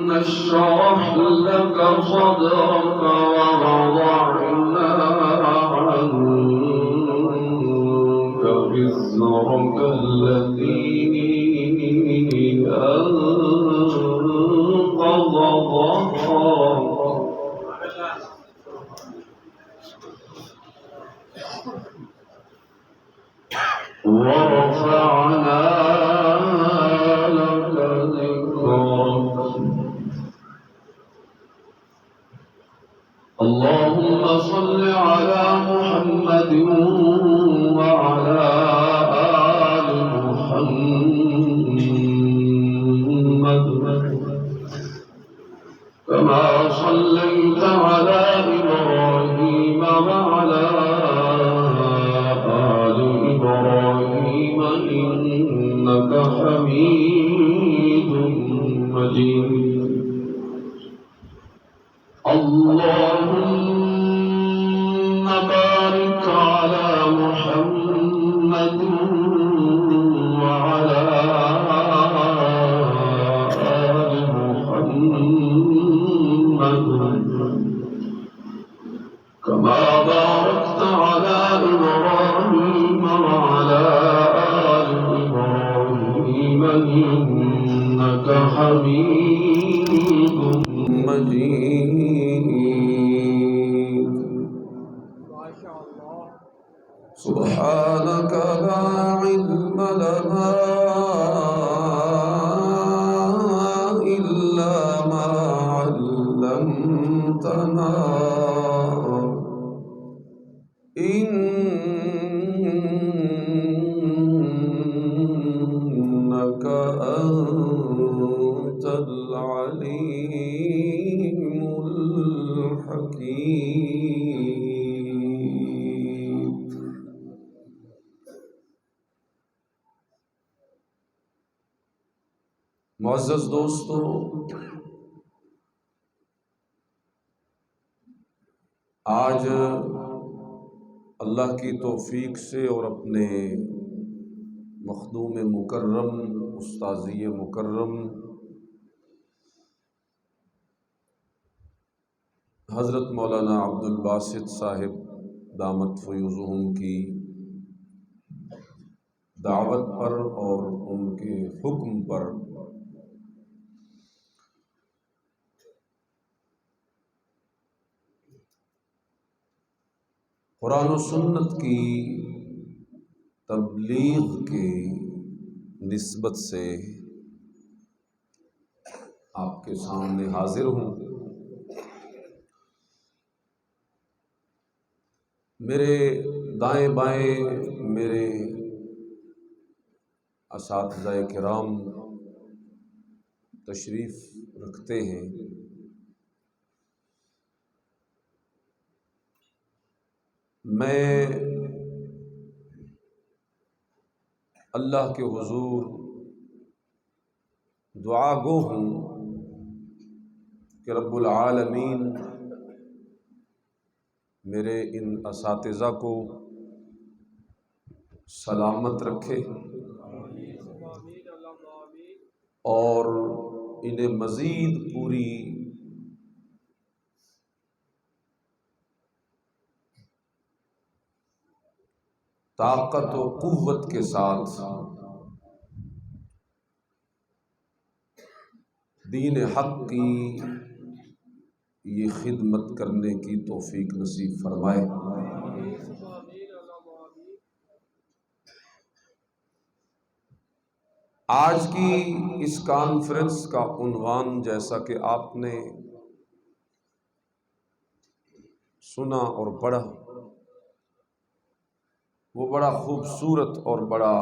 نشرح لك صدرك ووضعنا عنك وزرك الذي أنقض ظهرك ورفعنا لك ذكرك. اللهم صل على محمد وعلى آل محمد كما صليت على إبراهيم وعلى آل إبراهيم إنك حميد مجيد. اللهم بارك على محمد وعلى آل محمد كما باركت على إبراهيم وعلى آل إبراهيم إنك حميد مجيد. سبحانك لا علم لنا إلا ما علمتنا إنك أنت العليم الحكيم. معزز دوستو، آج اللہ کی توفیق سے اور اپنے مخدوم مکرم استاذی مکرم حضرت مولانا عبدالباسط صاحب دامت فیوضہم کی دعوت پر اور ان کے حکم پر قرآن و سنت کی تبلیغ کی نسبت سے آپ کے سامنے حاضر ہوں. میرے دائیں بائیں میرے اساتذہ کرام تشریف رکھتے ہیں. میں اللہ کے حضور دعا گو ہوں کہ رب العالمین میرے ان اساتذہ کو سلامت رکھے اور انہیں مزید پوری طاقت و قوت کے ساتھ دین حق کی یہ خدمت کرنے کی توفیق نصیب فرمائے. آج کی اس کانفرنس کا عنوان جیسا کہ آپ نے سنا اور پڑھا وہ بڑا خوبصورت اور بڑا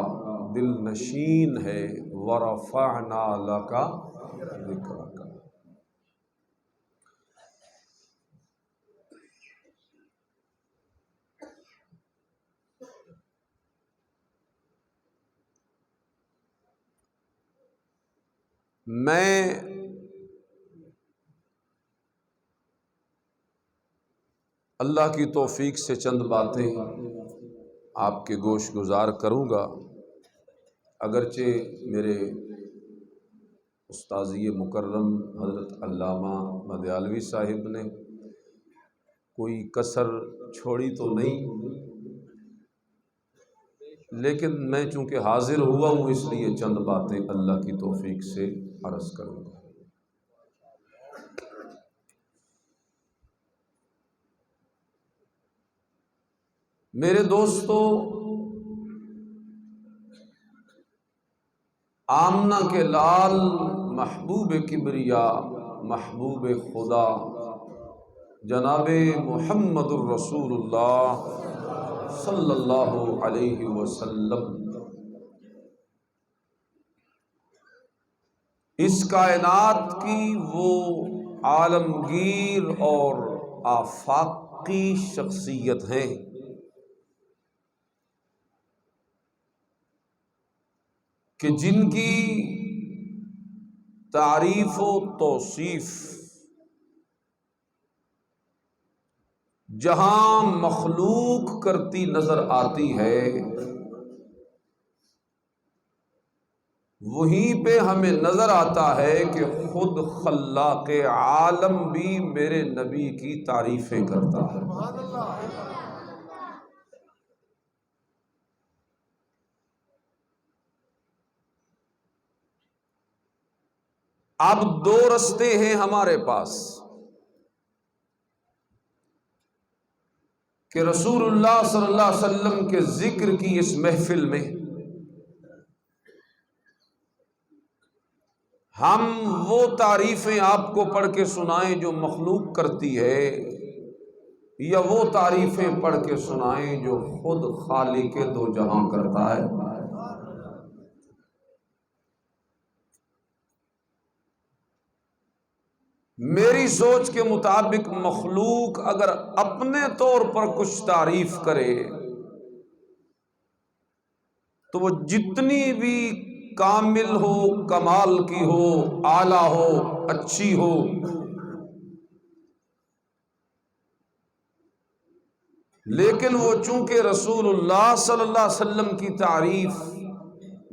دل نشین ہے. وَرَفَعْنَا لَكَ ذِكْرَكَ. میں اللہ کی توفیق سے چند باتیں آپ کے گوش گزار کروں گا، اگرچہ میرے استاذی مکرم حضرت علامہ مدیالوی صاحب نے کوئی کسر چھوڑی تو نہیں، لیکن میں چونکہ حاضر ہوا ہوں اس لیے چند باتیں اللہ کی توفیق سے عرض کروں گا۔ میرے دوستو، آمنہ کے لال محبوب کبریا محبوب خدا جناب محمد الرسول اللہ صلی اللہ علیہ وسلم اس کائنات کی وہ عالمگیر اور آفاقی شخصیت ہیں کہ جن کی تعریف و توصیف جہاں مخلوق کرتی نظر آتی ہے، وہیں پہ ہمیں نظر آتا ہے کہ خود خلاق عالم بھی میرے نبی کی تعریفیں کرتا ہے۔ اب دو رستے ہیں ہمارے پاس کہ رسول اللہ صلی اللہ علیہ وسلم کے ذکر کی اس محفل میں ہم وہ تعریفیں آپ کو پڑھ کے سنائیں جو مخلوق کرتی ہے، یا وہ تعریفیں پڑھ کے سنائیں جو خود خالق دو جہاں کرتا ہے۔ میری سوچ کے مطابق مخلوق اگر اپنے طور پر کچھ تعریف کرے تو وہ جتنی بھی کامل ہو، کمال کی ہو، اعلیٰ ہو، اچھی ہو، لیکن وہ چونکہ رسول اللہ صلی اللہ علیہ وسلم کی تعریف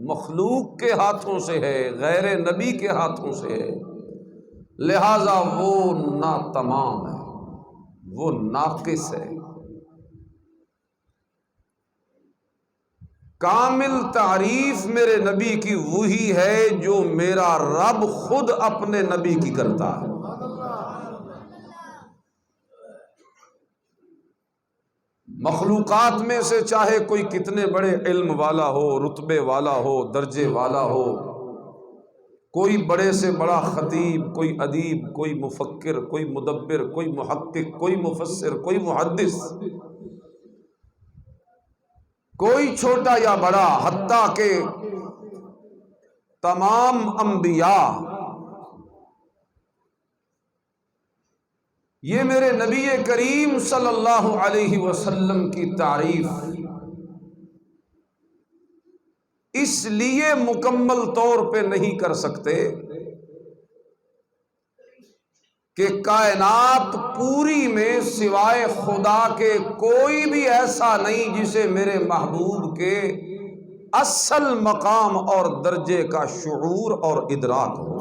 مخلوق کے ہاتھوں سے ہے، غیر نبی کے ہاتھوں سے ہے، لہذا وہ ناتمام ہے، وہ ناقص ہے۔ کامل تعریف میرے نبی کی وہی ہے جو میرا رب خود اپنے نبی کی کرتا ہے۔ مخلوقات میں سے چاہے کوئی کتنے بڑے علم والا ہو، رتبے والا ہو، درجے والا ہو، کوئی بڑے سے بڑا خطیب، کوئی ادیب، کوئی مفکر، کوئی مدبر، کوئی محقق، کوئی مفسر، کوئی محدث، کوئی چھوٹا یا بڑا، حتیٰ کہ تمام انبیاء، یہ میرے نبی کریم صلی اللہ علیہ وسلم کی تعریف اس لیے مکمل طور پہ نہیں کر سکتے کہ کائنات پوری میں سوائے خدا کے کوئی بھی ایسا نہیں جسے میرے محبوب کے اصل مقام اور درجے کا شعور اور ادراک ہو۔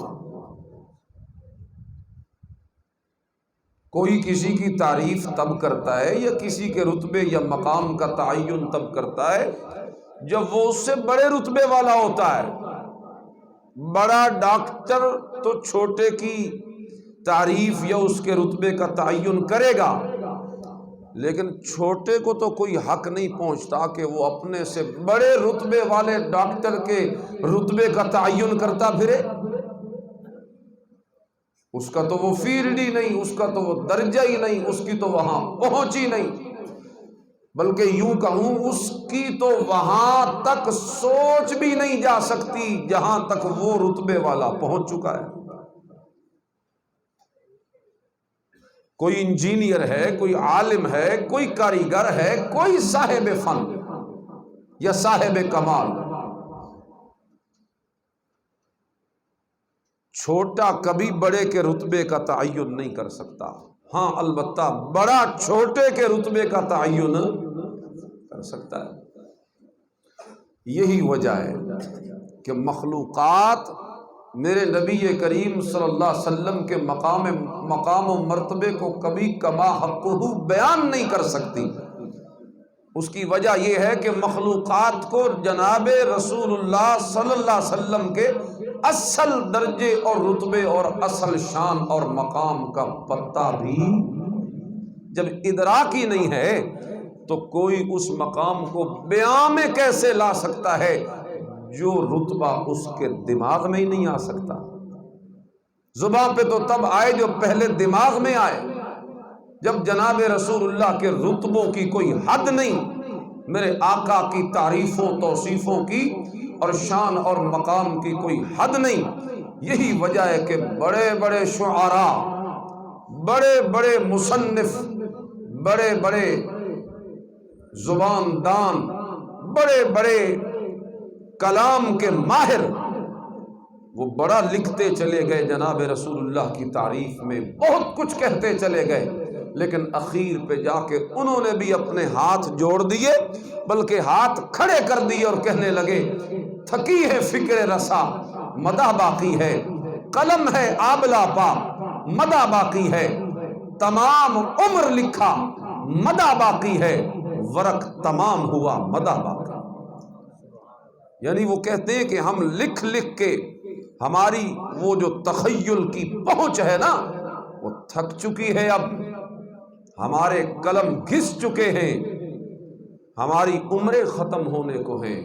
کوئی کسی کی تعریف تب کرتا ہے یا کسی کے رتبے یا مقام کا تعین تب کرتا ہے جب وہ اس سے بڑے رتبے والا ہوتا ہے۔ بڑا ڈاکٹر تو چھوٹے کی تعریف یا اس کے رتبے کا تعین کرے گا، لیکن چھوٹے کو تو کوئی حق نہیں پہنچتا کہ وہ اپنے سے بڑے رتبے والے ڈاکٹر کے رتبے کا تعین کرتا پھرے۔ اس کا تو وہ فیلڈ ہی نہیں، اس کا تو وہ درجہ ہی نہیں، اس کی تو وہاں پہنچ ہی نہیں، بلکہ یوں کہوں اس کی تو وہاں تک سوچ بھی نہیں جا سکتی جہاں تک وہ رتبے والا پہنچ چکا ہے۔ کوئی انجینئر ہے، کوئی عالم ہے، کوئی کاریگر ہے، کوئی صاحب فن یا صاحب کمال، چھوٹا کبھی بڑے کے رتبے کا تعین نہیں کر سکتا۔ ہاں البتہ بڑا چھوٹے کے رتبے کا تعین کر سکتا ہے۔ یہی وجہ ہے کہ مخلوقات میرے نبی کریم صلی اللہ علیہ وسلم کے مقام و مرتبے کو کبھی کما حقہ بیان نہیں کر سکتی۔ اس کی وجہ یہ ہے کہ مخلوقات کو جناب رسول اللہ صلی اللہ علیہ وسلم کے اصل درجے اور رتبے اور اصل شان اور مقام کا پتہ بھی جب ادراک ہی نہیں ہے تو کوئی اس مقام کو بیان میں کیسے لا سکتا ہے جو رتبہ اس کے دماغ میں ہی نہیں آ سکتا۔ زبان پہ تو تب آئے جو پہلے دماغ میں آئے۔ جب جناب رسول اللہ کے رتبوں کی کوئی حد نہیں، میرے آقا کی تعریفوں توصیفوں کی اور شان اور مقام کی کوئی حد نہیں، یہی وجہ ہے کہ بڑے بڑے شعراء، بڑے بڑے مصنف، بڑے بڑے زبان دان، بڑے بڑے کلام کے ماہر، وہ بڑا لکھتے چلے گئے جناب رسول اللہ کی تعریف میں، بہت کچھ کہتے چلے گئے، لیکن اخیر پہ جا کے انہوں نے بھی اپنے ہاتھ جوڑ دیے، بلکہ ہاتھ کھڑے کر دیے اور کہنے لگے تھکی ہے فکر رسا مدح باقی ہے، قلم ہے آبلا پا مدح باقی ہے، تمام عمر لکھا مدح باقی ہے، ورق تمام ہوا مدح باقی۔ یعنی وہ کہتے ہیں کہ ہم لکھ لکھ کے ہماری وہ جو تخیل کی پہنچ ہے نا وہ تھک چکی ہے، اب ہمارے قلم گھس چکے ہیں، ہماری عمریں ختم ہونے کو ہیں،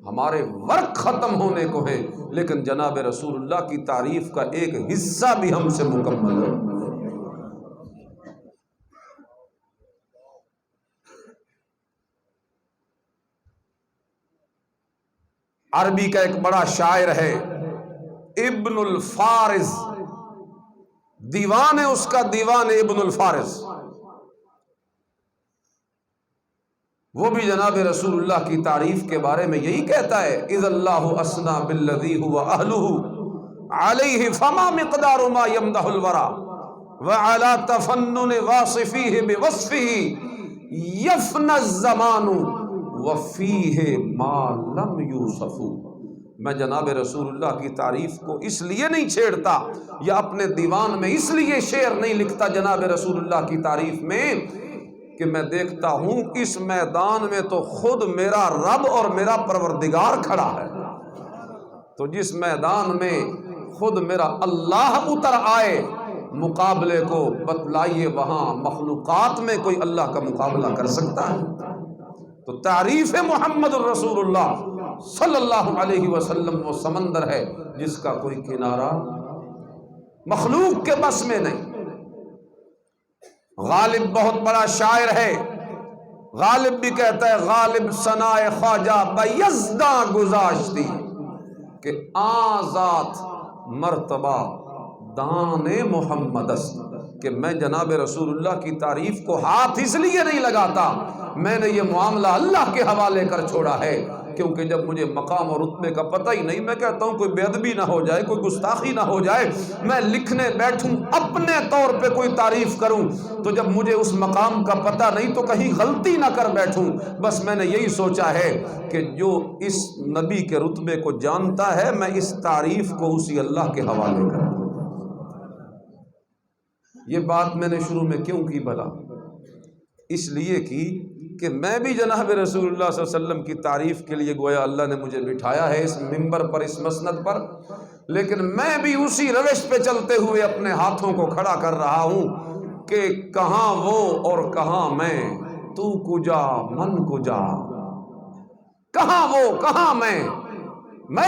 ہمارے ورق ختم ہونے کو ہیں، لیکن جناب رسول اللہ کی تعریف کا ایک حصہ بھی ہم سے مکمل ہے۔ عربی کا ایک بڑا شاعر ہے ابن الفارس، دیوان ہے اس کا، دیوان ابن الفارس، وہ بھی جناب رسول اللہ کی تعریف کے بارے میں یہی کہتا ہے اذ اللہ اسنا بالذی هو اہلہ علیہ فما مقدار ما یمدح الورا وعلی تفنن واصفیہ بوصفہ یفنى الزمان وفیہ ما لم یوصف۔ میں جناب رسول اللہ کی تعریف کو اس لیے نہیں چھیڑتا یا اپنے دیوان میں اس لیے شعر نہیں لکھتا جناب رسول اللہ کی تعریف میں کہ میں دیکھتا ہوں اس میدان میں تو خود میرا رب اور میرا پروردگار کھڑا ہے، تو جس میدان میں خود میرا اللہ اتر آئے مقابلے کو بتلائیے وہاں مخلوقات میں کوئی اللہ کا مقابلہ کر سکتا ہے؟ تو تعریف محمد الرسول اللہ صلی اللہ علیہ وسلم وہ سمندر ہے جس کا کوئی کنارہ مخلوق کے بس میں نہیں۔ غالب بہت بڑا شاعر ہے، غالب بھی کہتا ہے غالب ثنائے خواجہ بیزداں گذاشتی کہ آزاد مرتبہ دان محمد است، کہ میں جناب رسول اللہ کی تعریف کو ہاتھ اس لیے نہیں لگاتا، میں نے یہ معاملہ اللہ کے حوالے کر چھوڑا ہے، کیونکہ جب مجھے مقام اور رتبے کا پتہ ہی نہیں، میں کہتا ہوں کوئی بے ادبی نہ ہو جائے، کوئی گستاخی نہ ہو جائے، میں لکھنے بیٹھوں اپنے طور پہ کوئی تعریف کروں تو جب مجھے اس مقام کا پتہ نہیں تو کہیں غلطی نہ کر بیٹھوں۔ بس میں نے یہی سوچا ہے کہ جو اس نبی کے رتبے کو جانتا ہے میں اس تعریف کو اسی اللہ کے حوالے کروں۔ یہ بات میں نے شروع میں کیوں کی بھلا؟ اس لیے کی کہ میں بھی جناب رسول اللہ صلی اللہ علیہ وسلم کی تعریف کے لیے گویا اللہ نے مجھے بٹھایا ہے اس منبر پر، اس مسند پر، لیکن میں بھی اسی روش پہ چلتے ہوئے اپنے ہاتھوں کو کھڑا کر رہا ہوں کہ کہاں وہ اور کہاں میں، تو کجا من کجا، کہاں وہ کہاں میں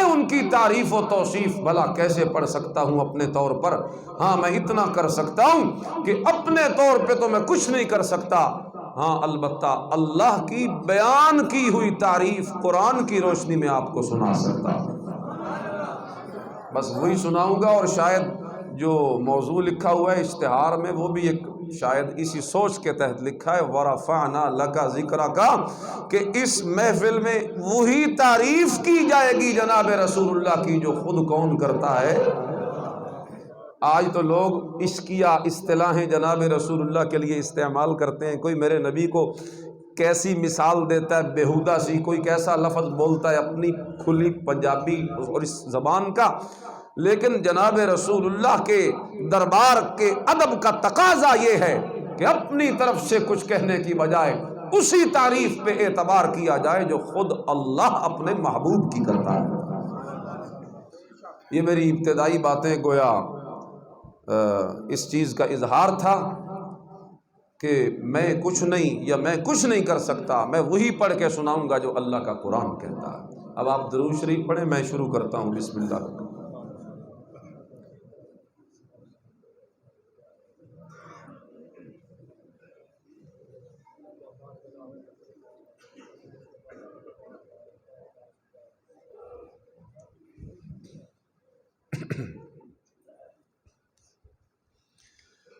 ان کی تعریف و توصیف بھلا کیسے پڑھ سکتا ہوں اپنے طور پر؟ ہاں میں اتنا کر سکتا ہوں کہ اپنے طور پہ تو میں کچھ نہیں کر سکتا، ہاں البتہ اللہ کی بیان کی ہوئی تعریف قرآن کی روشنی میں آپ کو سنا سکتا ہوں، بس وہی سناؤں گا۔ اور شاید جو موضوع لکھا ہوا ہے اشتہار میں وہ بھی ایک شاید اسی سوچ کے تحت لکھا ہے وَرَفَعْنَا لَكَ ذِكْرَكَ، کہ اس محفل میں وہی تعریف کی جائے گی جناب رسول اللہ کی جو خود کون کرتا ہے۔ آج تو لوگ عشقیہ اصطلاحیں جناب رسول اللہ کے لیے استعمال کرتے ہیں، کوئی میرے نبی کو کیسی مثال دیتا ہے بیہودہ سی، کوئی کیسا لفظ بولتا ہے اپنی کھلی پنجابی اور اس زبان کا لیکن جناب رسول اللہ کے دربار کے ادب کا تقاضا یہ ہے کہ اپنی طرف سے کچھ کہنے کی بجائے اسی تعریف پہ اعتبار کیا جائے جو خود اللہ اپنے محبوب کی کرتا ہے۔ یہ میری ابتدائی باتیں گویا اس چیز کا اظہار تھا کہ میں کچھ نہیں یا میں کچھ نہیں کر سکتا، میں وہی پڑھ کے سناؤں گا جو اللہ کا قرآن کہتا ہے۔ اب آپ درود شریف پڑھیں، میں شروع کرتا ہوں۔ بسم اللہ۔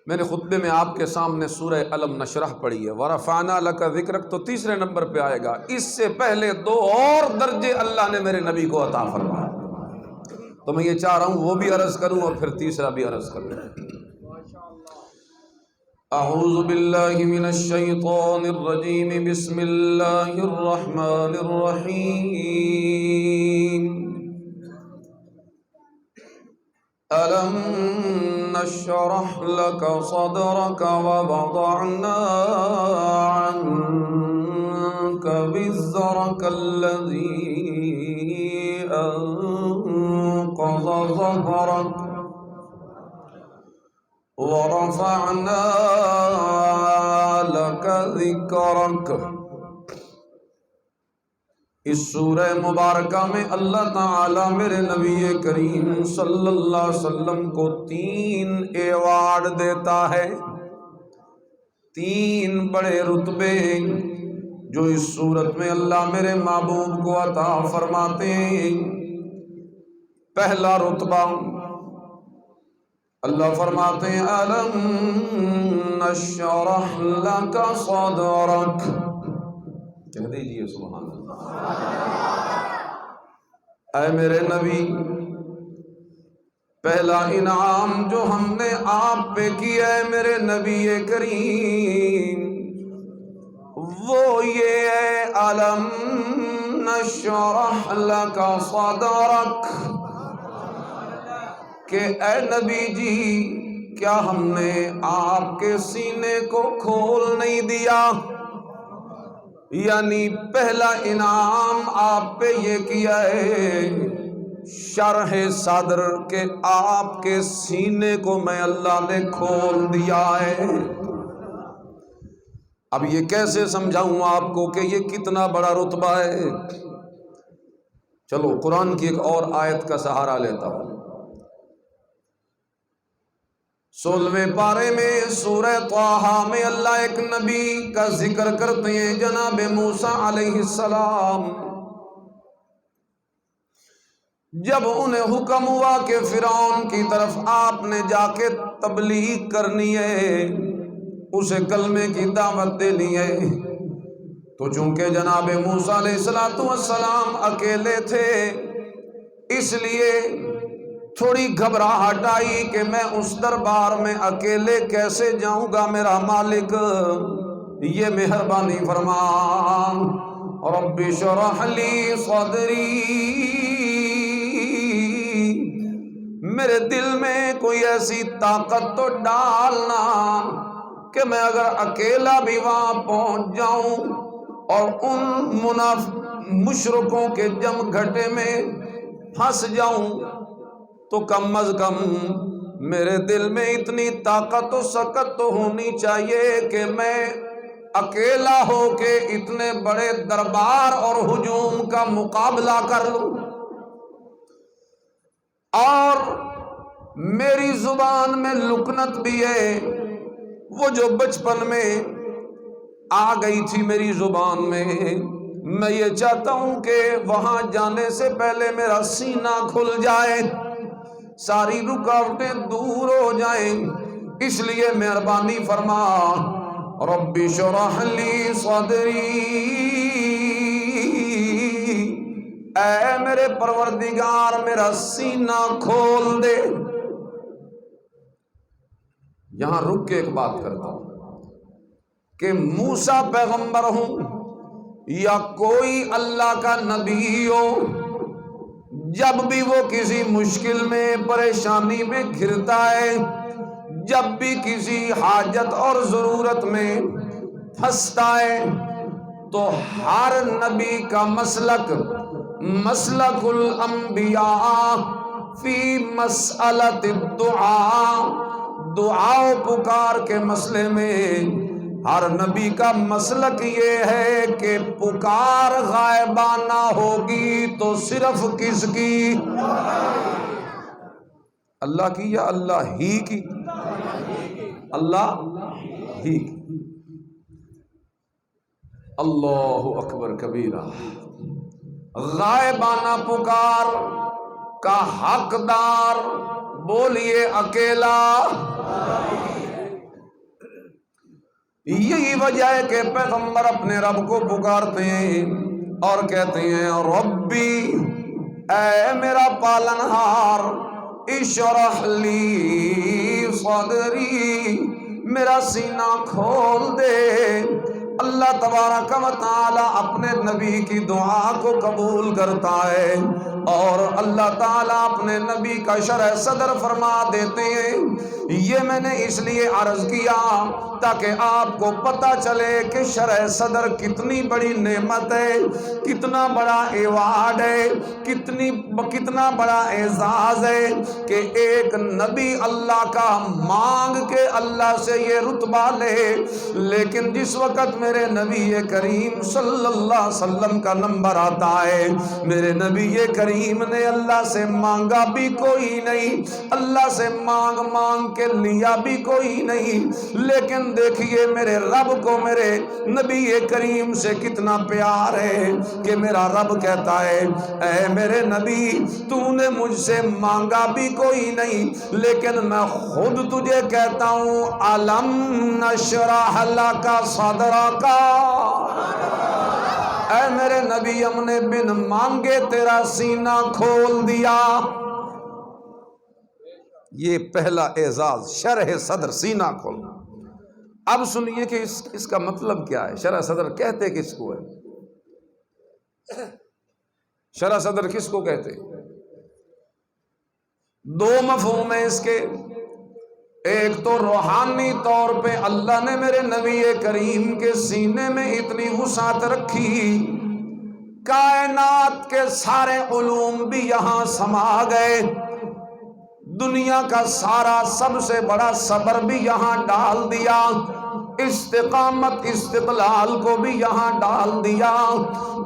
میں نے خطبے میں آپ کے سامنے سورہ الم نشرح پڑھی ہے، وَرَفَعْنَا لَكَ ذِكْرَكَ، تو تیسرے نمبر پہ آئے گا۔ اس سے پہلے دو اور درجے اللہ نے میرے نبی کو عطا فرمائے، تو میں یہ چاہ رہا ہوں وہ بھی عرض کروں اور پھر تیسرا بھی عرض کروں۔ اعوذ باللہ من الشیطان الرجیم، بسم اللہ الرحمن الرحیم۔ أَلَمْ نَشْرَحْ لَكَ صَدْرَكَ وَوَضَعْنَا عَنْكَ وِزْرَكَ الَّذِي أَنقَضَ ظَهْرَكَ وَرَفَعْنَا لَكَ ذِكْرَكَ۔ اس سورہ مبارکہ میں اللہ تعالیٰ میرے نبی کریم صلی اللہ علیہ وسلم کو 3 ایوارڈ دیتا ہے، 3 بڑے رتبے جو اس صورت میں اللہ میرے محبوب کو عطا فرماتے ہیں۔ پہلا رتبہ اللہ فرماتے ہیں أَلَمْ نَشْرَحْ لَكَ صَدْرَكَ، کہہ دیجئے سبحان اللہ۔ اے میرے نبی، پہلا انعام جو ہم نے آپ پہ کیا ہے میرے نبی کریم، وہ یہ ہے أَلَمْ نَشْرَحْ لَكَ صَدْرَكَ، کہ اے نبی جی کیا ہم نے آپ کے سینے کو کھول نہیں دیا؟ یعنی پہلا انعام آپ پہ یہ کیا ہے شرح صدر، کہ آپ کے سینے کو میں اللہ نے کھول دیا ہے۔ اب یہ کیسے سمجھاؤں آپ کو کہ یہ کتنا بڑا رتبہ ہے؟ چلو قرآن کی ایک اور آیت کا سہارا لیتا ہوں۔ 16ویں پارے میں سورہ طٰہٰ میں اللہ ایک نبی کا ذکر کرتے ہیں، جناب موسیٰ علیہ السلام۔ جب انہیں حکم ہوا کہ فرعون کی طرف آپ نے جا کے تبلیغ کرنی ہے، اسے کلمے کی دعوت دینی ہے، تو چونکہ جناب موسیٰ علیہ السلام اکیلے تھے، اس لیے تھوڑی گھبراہٹ آئی کہ میں اس دربار میں اکیلے کیسے جاؤں گا؟ میرا مالک یہ مہربانی فرما، رب اشرح لی صدری، میرے دل میں کوئی ایسی طاقت تو ڈالنا کہ میں اگر اکیلا بھی وہاں پہنچ جاؤں اور ان مشرکوں کے جم گھٹے میں پھنس جاؤں تو کم از کم میرے دل میں اتنی طاقت و سکت تو ہونی چاہیے کہ میں اکیلا ہو کے اتنے بڑے دربار اور ہجوم کا مقابلہ کر لوں، اور میری زبان میں لکنت بھی ہے، وہ جو بچپن میں آ گئی تھی میری زبان میں۔ میں یہ چاہتا ہوں کہ وہاں جانے سے پہلے میرا سینہ کھل جائے، ساری رکاوٹیں دور ہو جائیں، اس لیے مہربانی فرما، رب اشرح لی صدری، اے میرے پروردگار میرا سینہ کھول دے۔ یہاں رک کے ایک بات کرتا ہوں کہ موسیٰ پیغمبر ہوں یا کوئی اللہ کا نبی ہو، جب بھی وہ کسی مشکل میں پریشانی میں گھرتا ہے، جب بھی کسی حاجت اور ضرورت میں پھنستا ہے، تو ہر نبی کا مسلک الانبیاء فی مسئلۃ الدعاء، دعا و پکار کے مسئلے میں ہر نبی کا مسلک یہ ہے کہ پکار غائبانہ ہوگی تو صرف کس کی؟ اللہ کی یا اللہ ہی کی؟ اللہ ہی کی۔ اللہ اکبر کبیرہ۔ غائبانہ پکار کا حقدار بولیے اکیلا۔ یہی وجہ ہے کہ پیغمبر اپنے رب کو پکارتے ہیں اور کہتے ہیں ربی، اے میرا پالنہار، اشرح لی صدری، میرا سینہ کھول دے۔ اللہ تبارک و تعالی اپنے نبی کی دعا کو قبول کرتا ہے، اور اللہ تعالیٰ اپنے نبی کا شرح صدر فرما دیتے ہیں۔ یہ میں نے اس لیے عرض کیا تاکہ آپ کو پتہ چلے کہ شرح صدر کتنی بڑی نعمت ہے، کتنا بڑا ایوارڈ ہے، کتنا بڑا اعزاز ہے کہ ایک نبی اللہ کا مانگ کے اللہ سے یہ رتبہ لے۔ لیکن جس وقت میرے نبی کریم صلی اللہ علیہ وسلم کا نمبر آتا ہے، میرے نبی کریم نے اللہ سے مانگا بھی کوئی نہیں، اللہ سے مانگ کے لیا بھی کوئی نہیں، لیکن دیکھیے میرے رب کو میرے نبی کریم سے کتنا پیار ہے کہ میرا رب کہتا ہے اے میرے نبی، تو نے مجھ سے مانگا بھی کوئی نہیں، لیکن میں خود تجھے کہتا ہوں الم نشرح لک صدرک، اے میرے نبی ہم نے بن مانگے تیرا سینہ کھول دیا۔ یہ پہلا اعزاز، شرح صدر، سینہ کھولنا۔ اب سنیے کہ اس کا مطلب کیا ہے، شرح صدر کہتے کس کو ہے؟ شرح صدر کس کو کہتے؟ دو مفہوم ہیں اس کے۔ ایک تو روحانی طور پہ اللہ نے میرے نبی کریم کے سینے میں اتنی وسعت رکھی، کائنات کے سارے علوم بھی یہاں سما گئے، دنیا کا سارا سب سے بڑا صبر بھی یہاں ڈال دیا، استقامت استقلال کو بھی یہاں ڈال دیا،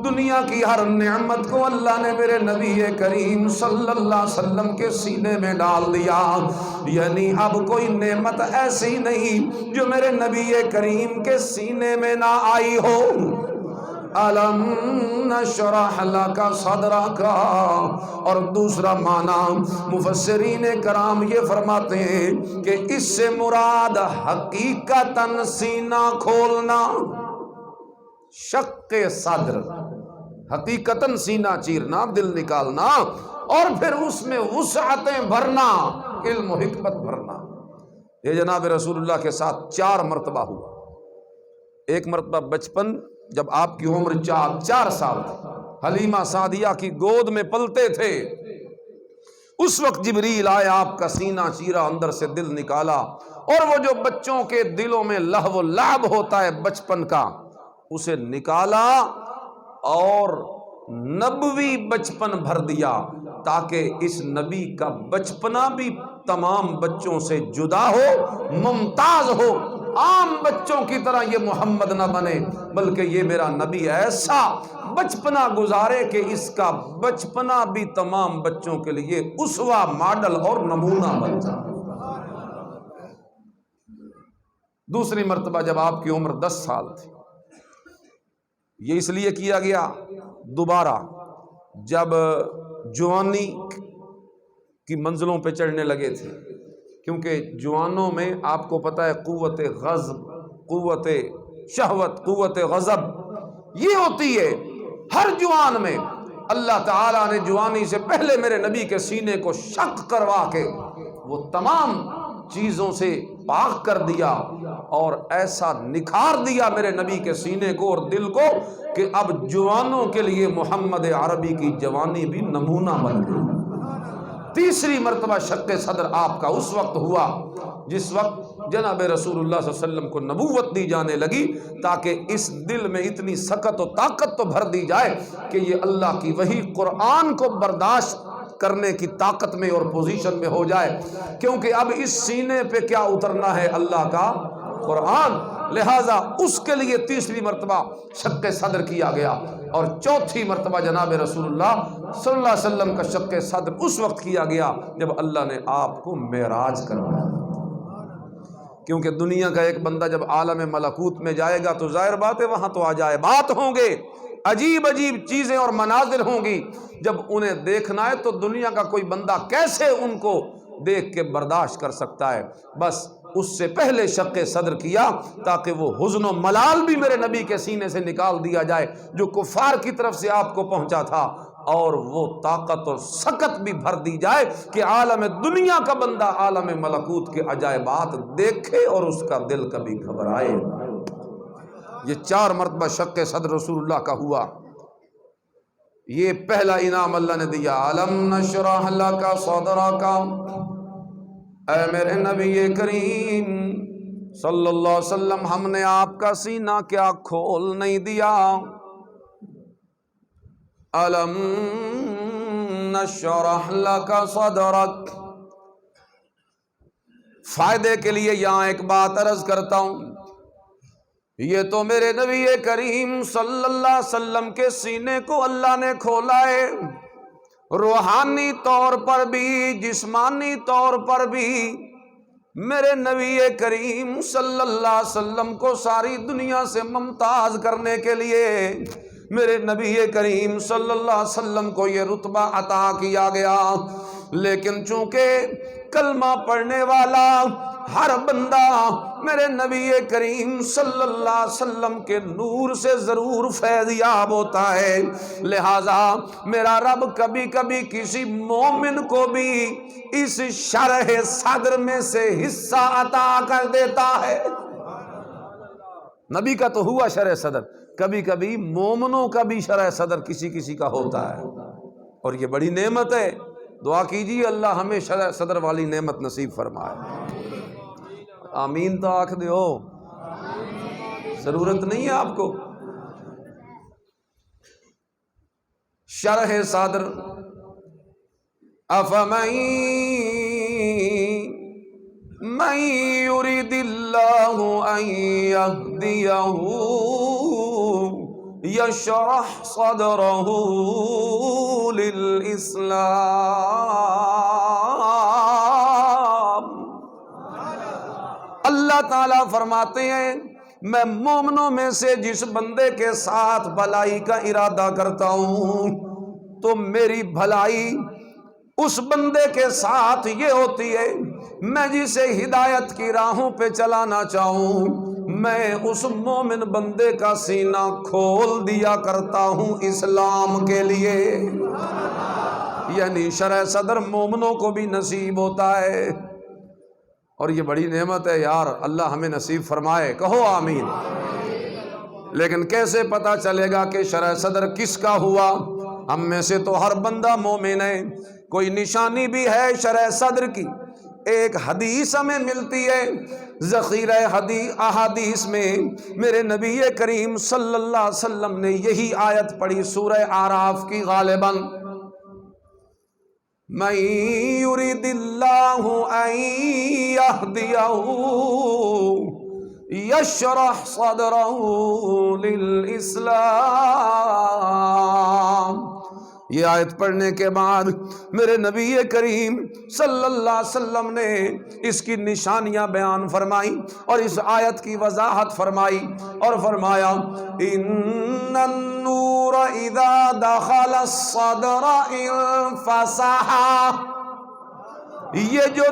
دنیا کی ہر نعمت کو اللہ نے میرے نبی کریم صلی اللہ علیہ وسلم کے سینے میں ڈال دیا۔ یعنی اب کوئی نعمت ایسی نہیں جو میرے نبی کریم کے سینے میں نہ آئی ہو۔ الم نشرح لک صدرک۔ اور دوسرا معنی مفسرین کرام یہ فرماتے ہیں کہ اس سے مراد حقیقتاً سینہ کھولنا، شق صدر، حقیقتاً سینہ چیرنا، دل نکالنا، اور پھر اس میں وسعتیں بھرنا، علم و حکمت بھرنا۔ یہ جناب رسول اللہ کے ساتھ 4 مرتبہ ہوا۔ ایک مرتبہ بچپن، جب آپ کی عمر 4 سال تھی، حلیمہ سعدیہ کی گود میں پلتے تھے، اس وقت جبریل آئے، آپ کا سینہ چیرا، اندر سے دل نکالا، اور وہ جو بچوں کے دلوں میں لہو و لعب ہوتا ہے بچپن کا، اسے نکالا اور نبوی بچپن بھر دیا، تاکہ اس نبی کا بچپنا بھی تمام بچوں سے جدا ہو، ممتاز ہو، عام بچوں کی طرح یہ محمد نہ بنے، بلکہ یہ میرا نبی ایسا بچپنا گزارے کہ اس کا بچپنا بھی تمام بچوں کے لیے اسوہ، ماڈل اور نمونہ بن جائے۔ دوسری مرتبہ جب آپ کی عمر 10 سال تھی، یہ اس لیے کیا گیا دوبارہ جب جوانی کی منزلوں پہ چڑھنے لگے تھے، کیونکہ جوانوں میں آپ کو پتہ ہے قوت غضب، قوت شہوت، قوت غضب یہ ہوتی ہے ہر جوان میں۔ اللہ تعالیٰ نے جوانی سے پہلے میرے نبی کے سینے کو شق کروا کے وہ تمام چیزوں سے پاک کر دیا اور ایسا نکھار دیا میرے نبی کے سینے کو اور دل کو کہ اب جوانوں کے لیے محمد عربی کی جوانی بھی نمونہ بن گئی۔ تیسری مرتبہ شق صدر آپ کا اس وقت ہوا جس وقت جناب رسول اللہ صلی اللہ علیہ وسلم کو نبوت دی جانے لگی، تاکہ اس دل میں اتنی سکت و طاقت تو بھر دی جائے کہ یہ اللہ کی وحی قرآن کو برداشت کرنے کی طاقت میں اور پوزیشن میں ہو جائے، کیونکہ اب اس سینے پہ کیا اترنا ہے؟ اللہ کا قرآن۔ لہٰذا اس کے لیے تیسری مرتبہ شق صدر کیا گیا، اور چوتھی مرتبہ جناب رسول اللہ صلی اللہ علیہ وسلم کا شق صدر اس وقت کیا گیا جب اللہ نے آپ کو معراج کروایا۔ کیونکہ دنیا کا ایک بندہ جب عالم ملکوت میں جائے گا تو ظاہر بات ہے وہاں تو عجائبات ہوں گے، عجیب عجیب چیزیں اور مناظر ہوں گی، جب انہیں دیکھنا ہے تو دنیا کا کوئی بندہ کیسے ان کو دیکھ کے برداشت کر سکتا ہے؟ بس اس سے پہلے شق صدر کیا تاکہ وہ حزن و ملال بھی میرے نبی کے سینے سے نکال دیا جائے جو کفار کی طرف سے آپ کو پہنچا تھا، اور وہ طاقت اور سکت بھی بھر دی جائے کہ عالم دنیا کا بندہ عالم ملکوت کے عجائبات دیکھے اور اس کا دل کبھی گھبرائے۔ یہ 4 مرتبہ شق صدر رسول اللہ کا ہوا۔ یہ پہلا انعام اللہ نے دیا، الم نشرح لک صدرک، اے میرے نبی کریم صلی اللہ علیہ وسلم، ہم نے آپ کا سینہ کیا کھول نہیں دیا؟ الم نشرح لک صدرک۔ فائدے کے لیے یہاں ایک بات عرض کرتا ہوں، یہ تو میرے نبی کریم صلی اللہ علیہ وسلم کے سینے کو اللہ نے کھولا ہے، روحانی طور پر بھی جسمانی طور پر بھی۔ میرے نبی کریم صلی اللہ علیہ وسلم کو ساری دنیا سے ممتاز کرنے کے لیے میرے نبی کریم صلی اللہ علیہ وسلم کو یہ رتبہ عطا کیا گیا، لیکن چونکہ کلمہ پڑھنے والا ہر بندہ میرے نبی کریم صلی اللہ علیہ وسلم کے نور سے ضرور فیض یاب ہوتا ہے، لہذا میرا رب کبھی کبھی کسی مومن کو بھی اس شرح صدر میں سے حصہ عطا کر دیتا ہے۔ نبی کا تو ہوا شرح صدر، کبھی کبھی مومنوں کا بھی شرح صدر کسی کسی کا ہوتا ہے، اور یہ بڑی نعمت ہے۔ دعا کیجیے اللہ ہمیں شرح صدر والی نعمت نصیب فرمائے۔ آمین تو آنکھ دے ہو، ضرورت نہیں ہے آپ کو۔ شرح صدر، افمن یرید اللہ ان یہدیہ یشرح صدرہ للاسلام۔ اللہ تعالیٰ فرماتے ہیں میں مومنوں میں سے جس بندے کے ساتھ بھلائی کا ارادہ کرتا ہوں تو میری بھلائی اس بندے کے ساتھ یہ ہوتی ہے، میں جسے ہدایت کی راہوں پہ چلانا چاہوں میں اس مومن بندے کا سینہ کھول دیا کرتا ہوں اسلام کے لیے۔ یعنی شرح صدر مومنوں کو بھی نصیب ہوتا ہے، اور یہ بڑی نعمت ہے یار، اللہ ہمیں نصیب فرمائے، کہو آمین۔ لیکن کیسے پتا چلے گا کہ شرح صدر کس کا ہوا؟ ہم میں سے تو ہر بندہ مومن ہے، کوئی نشانی بھی ہے شرح صدر کی؟ ایک حدیث ہمیں ملتی ہے، ذخیرہ احادیث میں میرے نبی کریم صلی اللہ علیہ وسلم نے یہی آیت پڑھی سورہ اعراف کی غالباً، من یرید اللہ ان یہدیہ یشرح صدرہ للاسلام۔ یہ آیت پڑھنے کے بعد میرے نبی کریم صلی اللہ علیہ وسلم نے اس کی نشانیاں بیان فرمائی اور اس آیت کی وضاحت فرمائی اور فرمایا ان النور اذا دخل الصدر انفسح۔ یہ جو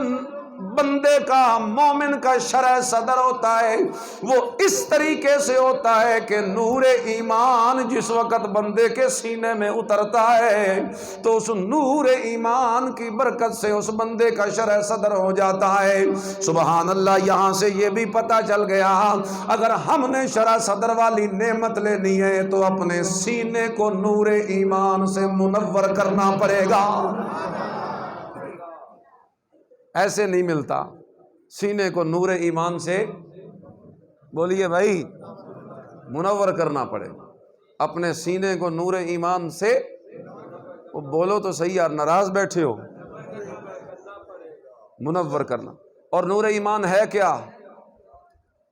بندے کا مومن کا شرع صدر ہوتا ہے وہ اس طریقے سے ہوتا ہے کہ نور ایمان جس وقت بندے کے سینے میں اترتا ہے تو اس نور ایمان کی برکت سے اس بندے کا شرع صدر ہو جاتا ہے۔ سبحان اللہ، یہاں سے یہ بھی پتہ چل گیا اگر ہم نے شرع صدر والی نعمت لینی ہے تو اپنے سینے کو نور ایمان سے منور کرنا پڑے گا۔ ایسے نہیں ملتا، سینے کو نور ایمان سے بولیے بھائی منور کرنا پڑے گا، اپنے سینے کو نور ایمان سے، وہ بولو تو صحیح یار، ناراض بیٹھے ہو، منور کرنا۔ اور نور ایمان ہے کیا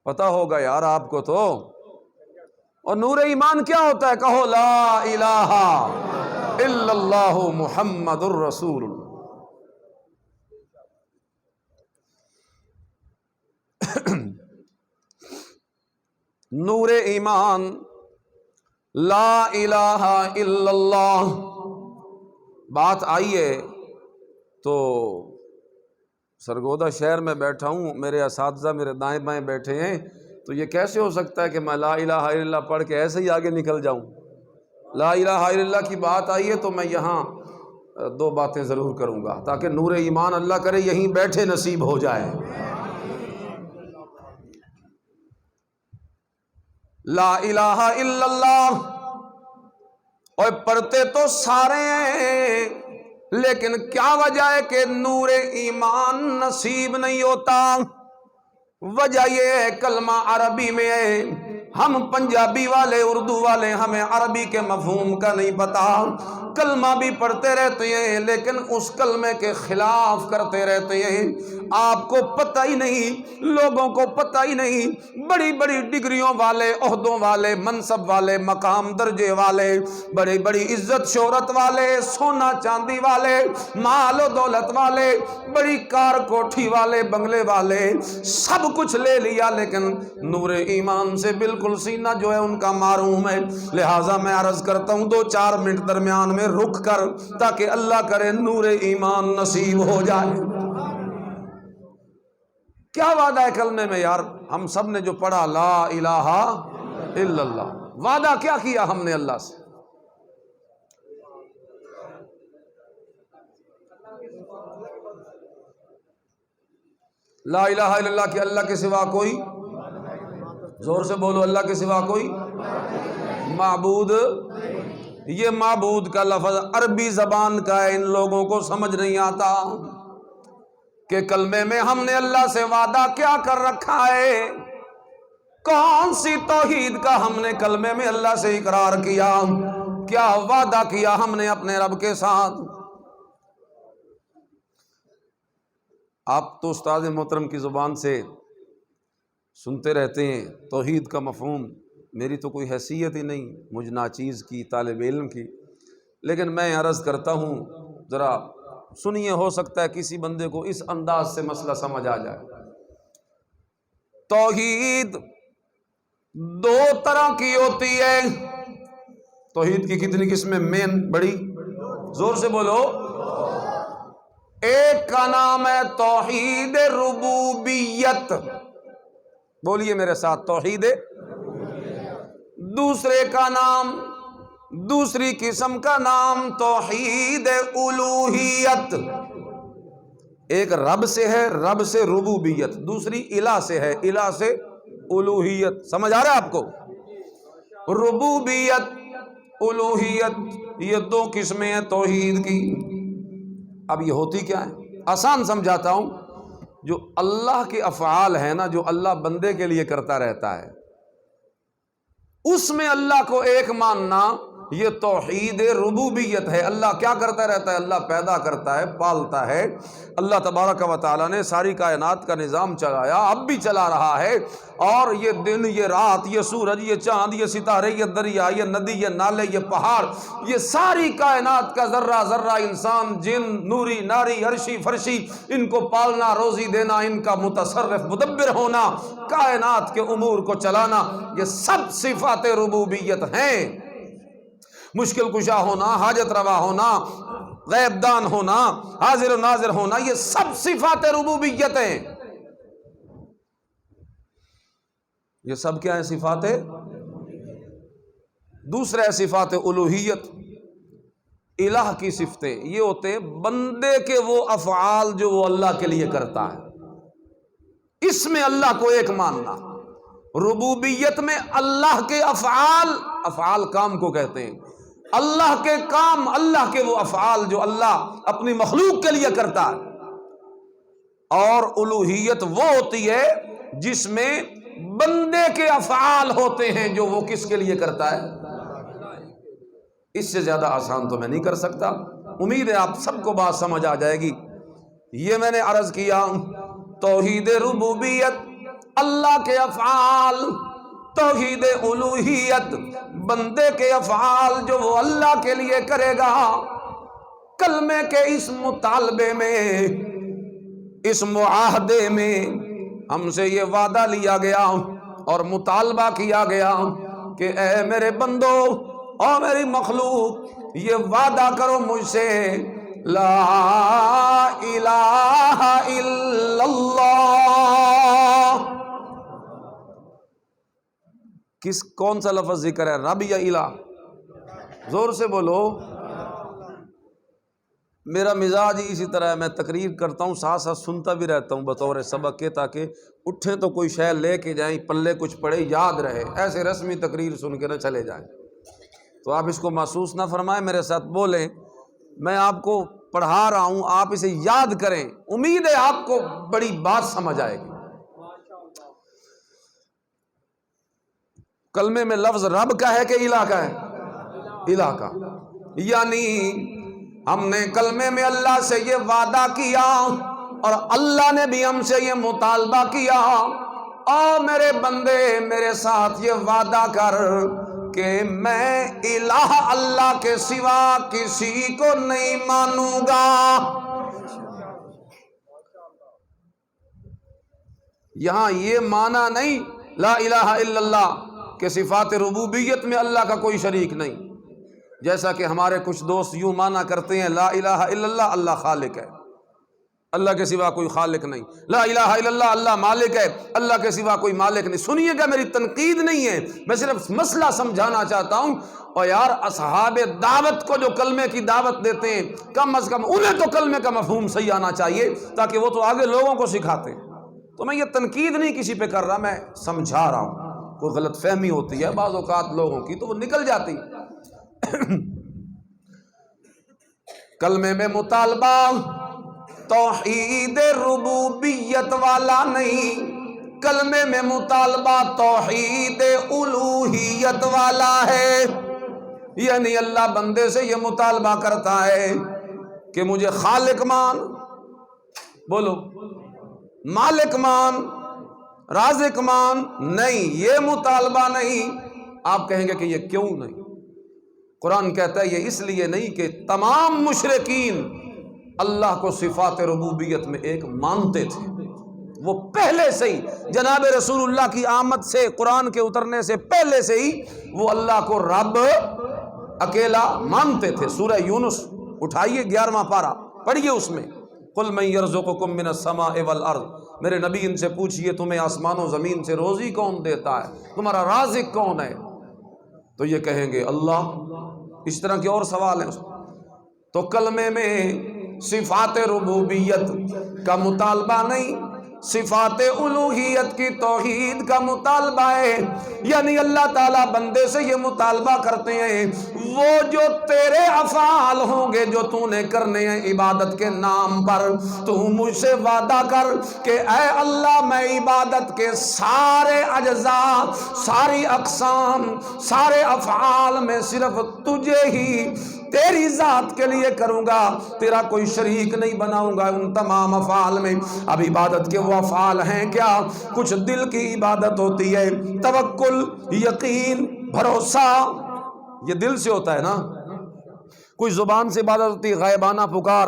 پتہ ہوگا یار آپ کو تو، اور نور ایمان کیا ہوتا ہے؟ کہو لا الہ الا اللہ محمد الرسول اللہ۔ نور ایمان لا الہ الا اللہ بات آئی ہے تو سرگودا شہر میں بیٹھا ہوں، میرے اساتذہ میرے دائیں بائیں بیٹھے ہیں، تو یہ کیسے ہو سکتا ہے کہ میں لا الہ الا اللہ پڑھ کے ایسے ہی آگے نکل جاؤں؟ لا الہ الا اللہ کی بات آئی ہے تو میں یہاں دو باتیں ضرور کروں گا تاکہ نور ایمان اللہ کرے یہیں بیٹھے نصیب ہو جائے۔ لا الہ الا اللہ، اور پڑھتے تو سارے ہیں لیکن کیا وجہ ہے کہ نور ایمان نصیب نہیں ہوتا؟ وجہ یہ ہے کلمہ عربی میں ہے، ہم پنجابی والے اردو والے ہمیں عربی کے مفہوم کا نہیں پتا، کلمہ بھی پڑھتے رہتے ہیں لیکن اس کلمے کے خلاف کرتے رہتے ہیں، آپ کو پتہ ہی نہیں، لوگوں کو پتہ ہی نہیں، بڑی بڑی ڈگریوں والے، عہدوں والے، منصب والے، مقام درجے والے، بڑی بڑی عزت شہرت والے، سونا چاندی والے، مال و دولت والے، بڑی کار کوٹھی والے، بنگلے والے، سب کچھ لے لیا لیکن نور ایمان سے بالکل سینہ جو ہے ان کا معروم ہے۔ لہٰذا میں عرض کرتا ہوں 2-4 منٹ درمیان میں رک کر تاکہ اللہ کرے نور ایمان نصیب ہو جائے۔ کیا وعدہ ہے کلمے میں یار؟ ہم سب نے جو پڑھا لا الہ الا اللہ، وعدہ کیا کیا ہم نے اللہ سے؟ لا الہ الا اللہ کہ اللہ کے سوا کوئی، زور سے بولو، اللہ کے سوا کوئی معبود۔ یہ معبود کا لفظ عربی زبان کا ہے، ان لوگوں کو سمجھ نہیں آتا کہ کلمے میں ہم نے اللہ سے وعدہ کیا کر رکھا ہے، کون سی توحید کا ہم نے کلمے میں اللہ سے اقرار کیا، کیا وعدہ کیا ہم نے اپنے رب کے ساتھ۔ آپ تو استاد محترم کی زبان سے سنتے رہتے ہیں توحید کا مفہوم، میری تو کوئی حیثیت ہی نہیں مجھ ناچیز کی، طالب علم کی، لیکن میں عرض کرتا ہوں ذرا سنیے، ہو سکتا ہے کسی بندے کو اس انداز سے مسئلہ سمجھ آ جائے۔ توحید 2 طرح کی ہوتی ہے۔ توحید کی کتنی قسمیں مین بڑی؟ زور سے بولو۔ ایک کا نام ہے توحید ربوبیت، بولیے میرے ساتھ، توحید۔ دوسرے کا نام، دوسری قسم کا نام توحید الوہیت۔ ایک رب سے ہے، رب سے ربوبیت، دوسری الہ سے ہے، الہ سے الوہیت۔ سمجھ آ رہا ہے آپ کو؟ ربوبیت، الوہیت، یہ 2 قسمیں ہیں توحید کی۔ اب یہ ہوتی کیا ہے؟ آسان سمجھاتا ہوں، جو اللہ کے افعال ہیں نا، جو اللہ بندے کے لیے کرتا رہتا ہے، اس میں اللہ کو ایک ماننا، یہ توحید ربوبیت ہے۔ اللہ کیا کرتا رہتا ہے؟ اللہ پیدا کرتا ہے، پالتا ہے۔ اللہ تبارک و تعالیٰ نے ساری کائنات کا نظام چلایا، اب بھی چلا رہا ہے، اور یہ دن، یہ رات، یہ سورج، یہ چاند، یہ ستارے، یہ دریا، یہ ندی، یہ نالے، یہ پہاڑ، یہ ساری کائنات کا ذرہ ذرہ، انسان، جن، نوری، ناری، عرشی، فرشی، ان کو پالنا، روزی دینا، ان کا متصرف مدبر ہونا، کائنات کے امور کو چلانا، یہ سب صفات ربوبیت ہیں۔ مشکل کشا ہونا، حاجت روا ہونا، غیب دان ہونا، حاضر و ناظر ہونا، یہ سب صفات ربوبیت ہیں۔ یہ سب کیا ہیں؟ صفات۔ دوسرے صفات الوہیت، الہ کی صفتیں، یہ ہوتے ہیں بندے کے وہ افعال جو وہ اللہ کے لیے کرتا ہے، اس میں اللہ کو ایک ماننا۔ ربوبیت میں اللہ کے افعال کام کو کہتے ہیں، اللہ کے کام، اللہ کے وہ افعال جو اللہ اپنی مخلوق کے لیے کرتا ہے۔ اور الوہیت وہ ہوتی ہے جس میں بندے کے افعال ہوتے ہیں جو وہ کس کے لیے کرتا ہے۔ اس سے زیادہ آسان تو میں نہیں کر سکتا، امید ہے آپ سب کو بات سمجھ آ جائے گی۔ یہ میں نے عرض کیا، توحید ربوبیت اللہ کے افعال، توحید الوہیت بندے کے افعال جو وہ اللہ کے لیے کرے گا۔ کلمے کے اس مطالبے میں، اس معاہدے میں ہم سے یہ وعدہ لیا گیا اور مطالبہ کیا گیا کہ اے میرے بندو اور میری مخلوق، یہ وعدہ کرو مجھ سے، لا الہ الا اللہ۔ کون سا لفظ ذکر ہے؟ رب یا الہ؟ زور سے بولو۔ میرا مزاج ہی اسی طرح ہے، میں تقریر کرتا ہوں ساتھ ساتھ سنتا بھی رہتا ہوں بطور سبق کے، تاکہ اٹھیں تو کوئی شے لے کے جائیں، پلے کچھ پڑے، یاد رہے، ایسے رسمی تقریر سن کے نہ چلے جائیں۔ تو آپ اس کو محسوس نہ فرمائیں، میرے ساتھ بولیں، میں آپ کو پڑھا رہا ہوں، آپ اسے یاد کریں، امید ہے آپ کو بڑی بات سمجھ آئے گی۔ کلمے میں لفظ رب کا ہے کہ الہ کا ہے؟ الہ کا، یعنی ہم نے کلمے میں اللہ سے یہ وعدہ کیا اور اللہ نے بھی ہم سے یہ مطالبہ کیا، او میرے بندے میرے ساتھ یہ وعدہ کر کہ میں الہ اللہ کے سوا کسی کو نہیں مانوں گا۔ یہاں یہ مانا نہیں لا الہ الا اللہ کہ صفات ربوبیت میں اللہ کا کوئی شریک نہیں، جیسا کہ ہمارے کچھ دوست یوں مانا کرتے ہیں لا الہ الا اللہ اللہ خالق ہے، اللہ کے سوا کوئی خالق نہیں، لا الہ الا اللہ اللہ مالک ہے، اللہ کے سوا کوئی مالک نہیں۔ سنیے گا، میری تنقید نہیں ہے، میں صرف مسئلہ سمجھانا چاہتا ہوں۔ اور یار اصحاب دعوت کو جو کلمے کی دعوت دیتے ہیں، کم از کم انہیں تو کلمے کا مفہوم صحیح آنا چاہیے، تاکہ وہ تو آگے لوگوں کو سکھاتے ہیں۔ تو میں یہ تنقید نہیں کسی پہ کر رہا، میں سمجھا رہا ہوں۔ کوئی غلط فہمی ہوتی ہے بعض اوقات لوگوں کی تو وہ نکل جاتی۔ کلمے میں مطالبہ توحید ربوبیت والا نہیں، کلمے میں مطالبہ توحید الوہیت والا ہے۔ یعنی اللہ بندے سے یہ مطالبہ کرتا ہے کہ مجھے خالق مان، بولو، مالک مان، رازق مان، نہیں، یہ مطالبہ نہیں۔ آپ کہیں گے کہ یہ کیوں نہیں؟ قرآن کہتا ہے یہ اس لیے نہیں کہ تمام مشرکین اللہ کو صفات ربوبیت میں ایک مانتے تھے، وہ پہلے سے ہی جناب رسول اللہ کی آمد سے، قرآن کے اترنے سے پہلے سے ہی وہ اللہ کو رب اکیلا مانتے تھے۔ سورہ یونس اٹھائیے 11واں پارہ پڑھیے، اس میں قل من یرزقکم من السماء والارض، میرے نبی ان سے پوچھئے تمہیں آسمان و زمین سے روزی کون دیتا ہے، تمہارا رازق کون ہے؟ تو یہ کہیں گے اللہ۔ اس طرح کے اور سوال ہیں۔ تو کلمے میں صفات ربوبیت کا مطالبہ نہیں، صفات الوہیت کی توحید کا مطالبہ ہے۔ یعنی اللہ تعالیٰ بندے سے یہ مطالبہ کرتے ہیں، وہ جو تیرے افعال ہوں گے جو تو نے کرنے ہیں عبادت کے نام پر، تو مجھ سے وعدہ کر کہ اے اللہ میں عبادت کے سارے اجزاء، ساری اقسام، سارے افعال میں صرف تجھے ہی، تیری ذات کے لیے کروں گا، تیرا کوئی شریک نہیں بناؤں گا ان تمام افعال میں۔ اب عبادت کے وہ افعال ہیں کیا؟ کچھ دل کی عبادت ہوتی ہے، توکل، یقین، بھروسہ، یہ دل سے ہوتا ہے نا۔ کچھ زبان سے عبادت ہوتی ہے، غائبانہ پکار،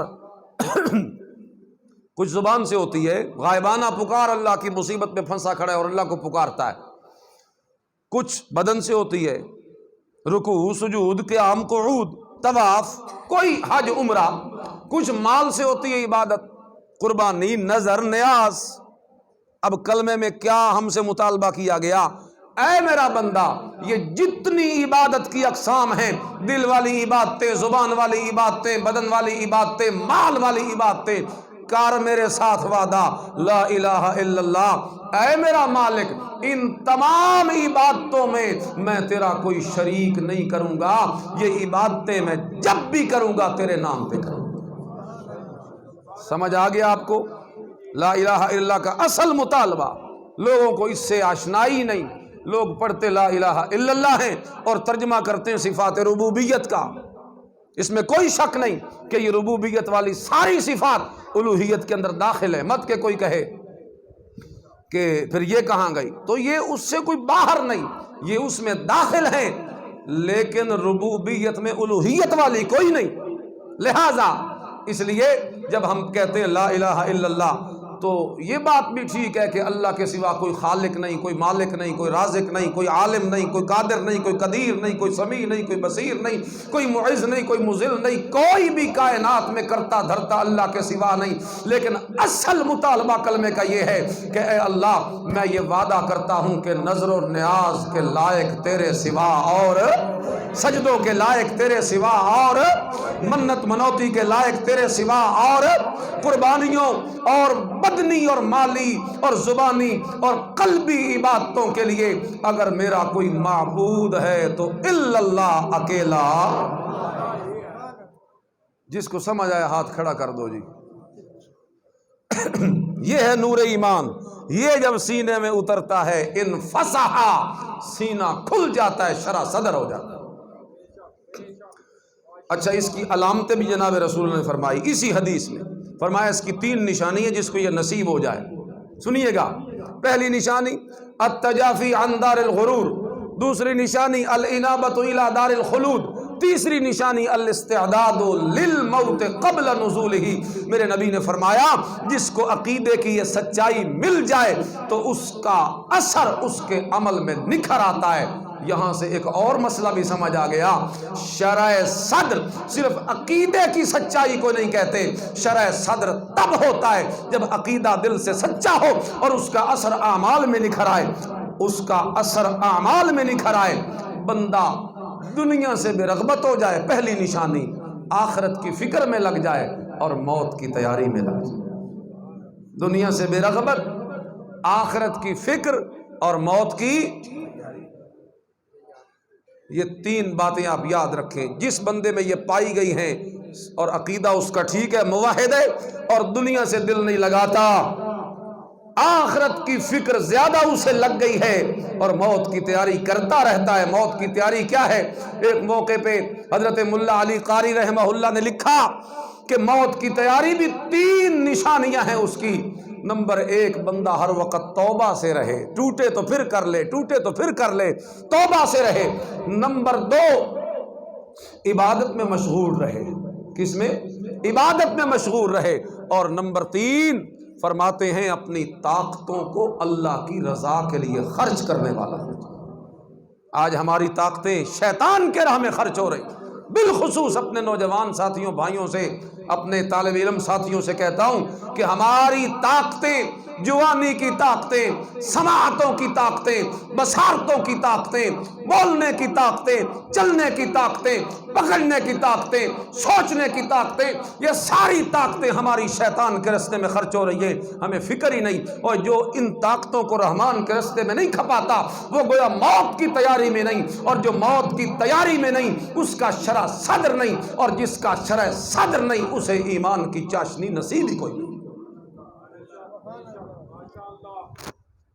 کچھ زبان سے ہوتی ہے غائبانہ پکار، اللہ کی مصیبت میں پھنسا کھڑا ہے اور اللہ کو پکارتا ہے۔ کچھ بدن سے ہوتی ہے، رکوع، سجود، قیام، قعود، طواف، کوئی حج عمرہ، کچھ مال سے ہوتی ہے عبادت، قربانی، نظر، نیاز۔ اب کلمے میں کیا ہم سے مطالبہ کیا گیا؟ اے میرا بندہ، یہ جتنی عبادت کی اقسام ہیں، دل والی عبادتیں، زبان والی عبادتیں، بدن والی عبادتیں، مال والی عبادتیں، کر میرے ساتھ وعدہ لا الہ الا اللہ، اے میرا مالک ان تمام عبادتوں میں میں تیرا کوئی شریک نہیں کروں گا، یہ عبادتیں میں جب بھی کروں گا تیرے نام پہ کروں گا۔ سمجھ آ گیا آپ کو؟ لا الہ الا اللہ کا اصل مطالبہ، لوگوں کو اس سے آشنائی نہیں، لوگ پڑھتے لا الہ الا اللہ ہیں اور ترجمہ کرتے ہیں صفات ربوبیت کا۔ اس میں کوئی شک نہیں کہ یہ ربوبیت والی ساری صفات الوہیت کے اندر داخل ہے، مت کہ کوئی کہے کہ پھر یہ کہاں گئی، تو یہ اس سے کوئی باہر نہیں، یہ اس میں داخل ہیں، لیکن ربوبیت میں الوہیت والی کوئی نہیں۔ لہذا اس لیے جب ہم کہتے ہیں لا الہ الا اللہ، تو یہ بات بھی ٹھیک ہے کہ اللہ کے سوا کوئی خالق نہیں، کوئی مالک نہیں، کوئی رازق نہیں، کوئی عالم نہیں، کوئی قادر نہیں، کوئی قدیر نہیں، کوئی سمیع نہیں، کوئی بصیر نہیں، کوئی معز نہیں، کوئی مذل نہیں، کوئی بھی کائنات میں کرتا دھرتا اللہ کے سوا نہیں۔ لیکن اصل مطالبہ کلمے کا یہ ہے کہ اے اللہ، میں یہ وعدہ کرتا ہوں کہ نظر و نیاز کے لائق تیرے سوا، اور سجدوں کے لائق تیرے سوا، اور منت منوتی کے لائق تیرے سوا، اور قربانیوں اور بدنی اور مالی اور زبانی اور قلبی عبادتوں کے لیے اگر میرا کوئی معبود ہے تو الا اللہ، اکیلا۔ جس کو سمجھ آیا ہاتھ کھڑا کر دو جی۔ یہ ہے نور ایمان، یہ جب سینے میں اترتا ہے انفسح، سینہ کھل جاتا ہے، شرح صدر ہو جاتا ہے۔ اچھا، اس کی علامتیں بھی جناب رسول نے فرمائی اسی حدیث میں، فرمایا اس کی 3 نشانی ہے جس کو یہ نصیب ہو جائے۔ سنیے گا، پہلی نشانی التجافی عن دار الغرور، دوسری نشانی الانابۃ الی دار الخلود، تیسری نشانی الاستعداد للموت قبل نزولہ۔ میرے نبی نے فرمایا جس کو عقیدے کی یہ سچائی مل جائے تو اس کا اثر اس کے عمل میں نکھر آتا ہے۔ یہاں سے ایک اور مسئلہ بھی سمجھ آ گیا، شرح صدر صرف عقیدے کی سچائی کو نہیں کہتے، شرح صدر تب ہوتا ہے جب عقیدہ دل سے سچا ہو اور اس کا اثر اعمال میں نکھر آئے، اس کا اثر اعمال میں نکھر آئے، بندہ دنیا سے بے رغبت ہو جائے، پہلی نشانی، آخرت کی فکر میں لگ جائے اور موت کی تیاری میں لگ جائے۔ دنیا سے بے رغبت، آخرت کی فکر اور موت کی، یہ 3 باتیں آپ یاد رکھیں۔ جس بندے میں یہ پائی گئی ہیں اور عقیدہ اس کا ٹھیک ہے، موحد ہے، اور دنیا سے دل نہیں لگاتا، آخرت کی فکر زیادہ اسے لگ گئی ہے اور موت کی تیاری کرتا رہتا ہے۔ موت کی تیاری کیا ہے؟ ایک موقع پہ حضرت ملا علی قاری رحمہ اللہ نے لکھا کہ موت کی تیاری بھی 3 نشانیاں ہیں اس کی۔ نمبر 1، بندہ ہر وقت توبہ سے رہے، ٹوٹے تو پھر کر لے، ٹوٹے تو پھر کر لے، توبہ سے رہے۔ نمبر 2، عبادت میں مشغول رہے، کس میں؟ عبادت میں مشغول رہے۔ اور نمبر 3 فرماتے ہیں اپنی طاقتوں کو اللہ کی رضا کے لیے خرچ کرنے والا۔ آج ہماری طاقتیں شیطان کے راہ میں خرچ ہو رہی، بالخصوص اپنے نوجوان ساتھیوں، بھائیوں سے، اپنے طالب علم ساتھیوں سے کہتا ہوں کہ ہماری طاقتیں، جوانی کی طاقتیں، سماعتوں کی طاقتیں، بصارتوں کی طاقتیں، بولنے کی طاقتیں، چلنے کی طاقتیں، پکڑنے کی طاقتیں، سوچنے کی طاقتیں، یہ ساری طاقتیں ہماری شیطان کے رستے میں خرچ ہو رہی ہیں، ہمیں فکر ہی نہیں۔ اور جو ان طاقتوں کو رحمان کے رستے میں نہیں کھپاتا وہ گویا موت کی تیاری میں نہیں، اور جو موت کی تیاری میں نہیں اس کا شرح صدر نہیں، اور جس کا شرح صدر نہیں اسے ایمان کی چاشنی نصیب ہی کوئی نہیں۔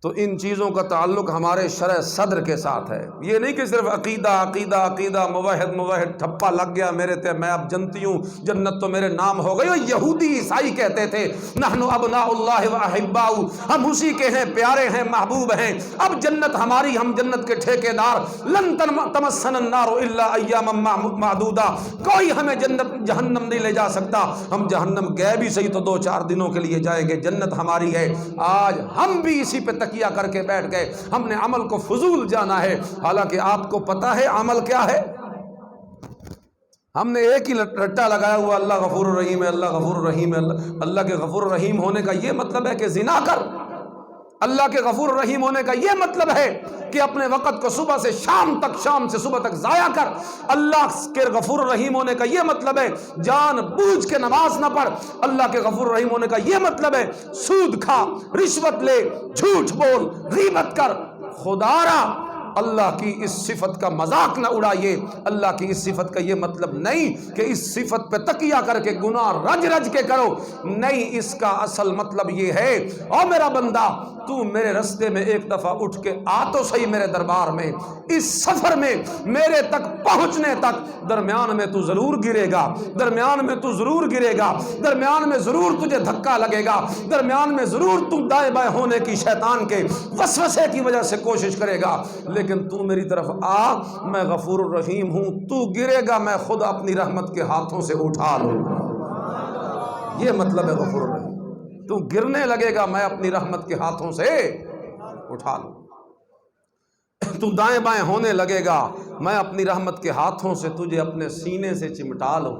تو ان چیزوں کا تعلق ہمارے شرح صدر کے ساتھ ہے۔ یہ نہیں کہ صرف عقیدہ عقیدہ عقیدہ، موحد موحد، ٹھپا لگ گیا میرے تے، میں اب جنتی ہوں، جنت تو میرے نام ہو گئی۔ اور یہودی عیسائی کہتے تھے نحن ابناء اللہ واحباؤ، ہم اسی کے ہیں، پیارے ہیں، محبوب ہیں، اب جنت ہماری، ہم جنت کے ٹھیکیدار، لن تمسنا النار الا ایاما معدودہ، کوئی ہمیں جنت جہنم نہیں لے جا سکتا، ہم جہنم گئے بھی صحیح تو 2-4 دنوں کے لیے جائیں گے، جنت ہماری ہے۔ آج ہم بھی اسی پہ کیا کر کے بیٹھ گئے، ہم نے عمل کو فضول جانا ہے، حالانکہ آپ کو پتا ہے عمل کیا ہے؟ ہم نے ایک ہی رٹا لگایا ہوا اللہ غفور الرحیم ہے، اللہ غفور الرحیم ہے۔ اللہ کے غفور الرحیم ہونے کا یہ مطلب ہے کہ زنا کر؟ اللہ کے غفور الرحیم ہونے کا یہ مطلب ہے کہ اپنے وقت کو صبح سے شام تک، شام سے صبح تک ضائع کر؟ اللہ کے غفور الرحیم ہونے کا یہ مطلب ہے جان بوجھ کے نماز نہ پڑھ؟ اللہ کے غفور الرحیم ہونے کا یہ مطلب ہے سود کھا، رشوت لے، جھوٹ بول، غیبت کر؟ خدا را اللہ کی اس صفت کا مذاق نہ اڑائیے۔ اللہ کی اس صفت کا یہ مطلب نہیں کہ اس صفت پہ تکیہ کر کے گناہ رج رج کے کرو، نہیں، اس کا اصل مطلب یہ ہے او میرا بندہ تو میرے رستے میں ایک دفعہ اٹھ کے آ تو صحیح میرے دربار میں، اس سفر میں میرے تک پہنچنے تک درمیان میں تو ضرور گرے گا، درمیان میں تو ضرور گرے گا، درمیان میں ضرور تجھے دھکا لگے گا، درمیان میں ضرور تو دائیں بائیں ہونے کی شیطان کے وسوسے کی وجہ سے کوشش کرے گا، لیکن تو میری طرف آ، میں غفور الرحیم ہوں، تو گرے گا میں خود اپنی رحمت کے ہاتھوں سے اٹھا لوں گا۔ یہ مطلب ہے غفور الرحیم۔ تو گرنے لگے گا میں اپنی رحمت کے ہاتھوں سے اٹھا لوں، تو دائیں بائیں ہونے لگے گا میں اپنی رحمت کے ہاتھوں سے تجھے اپنے سینے سے چمٹا لوں۔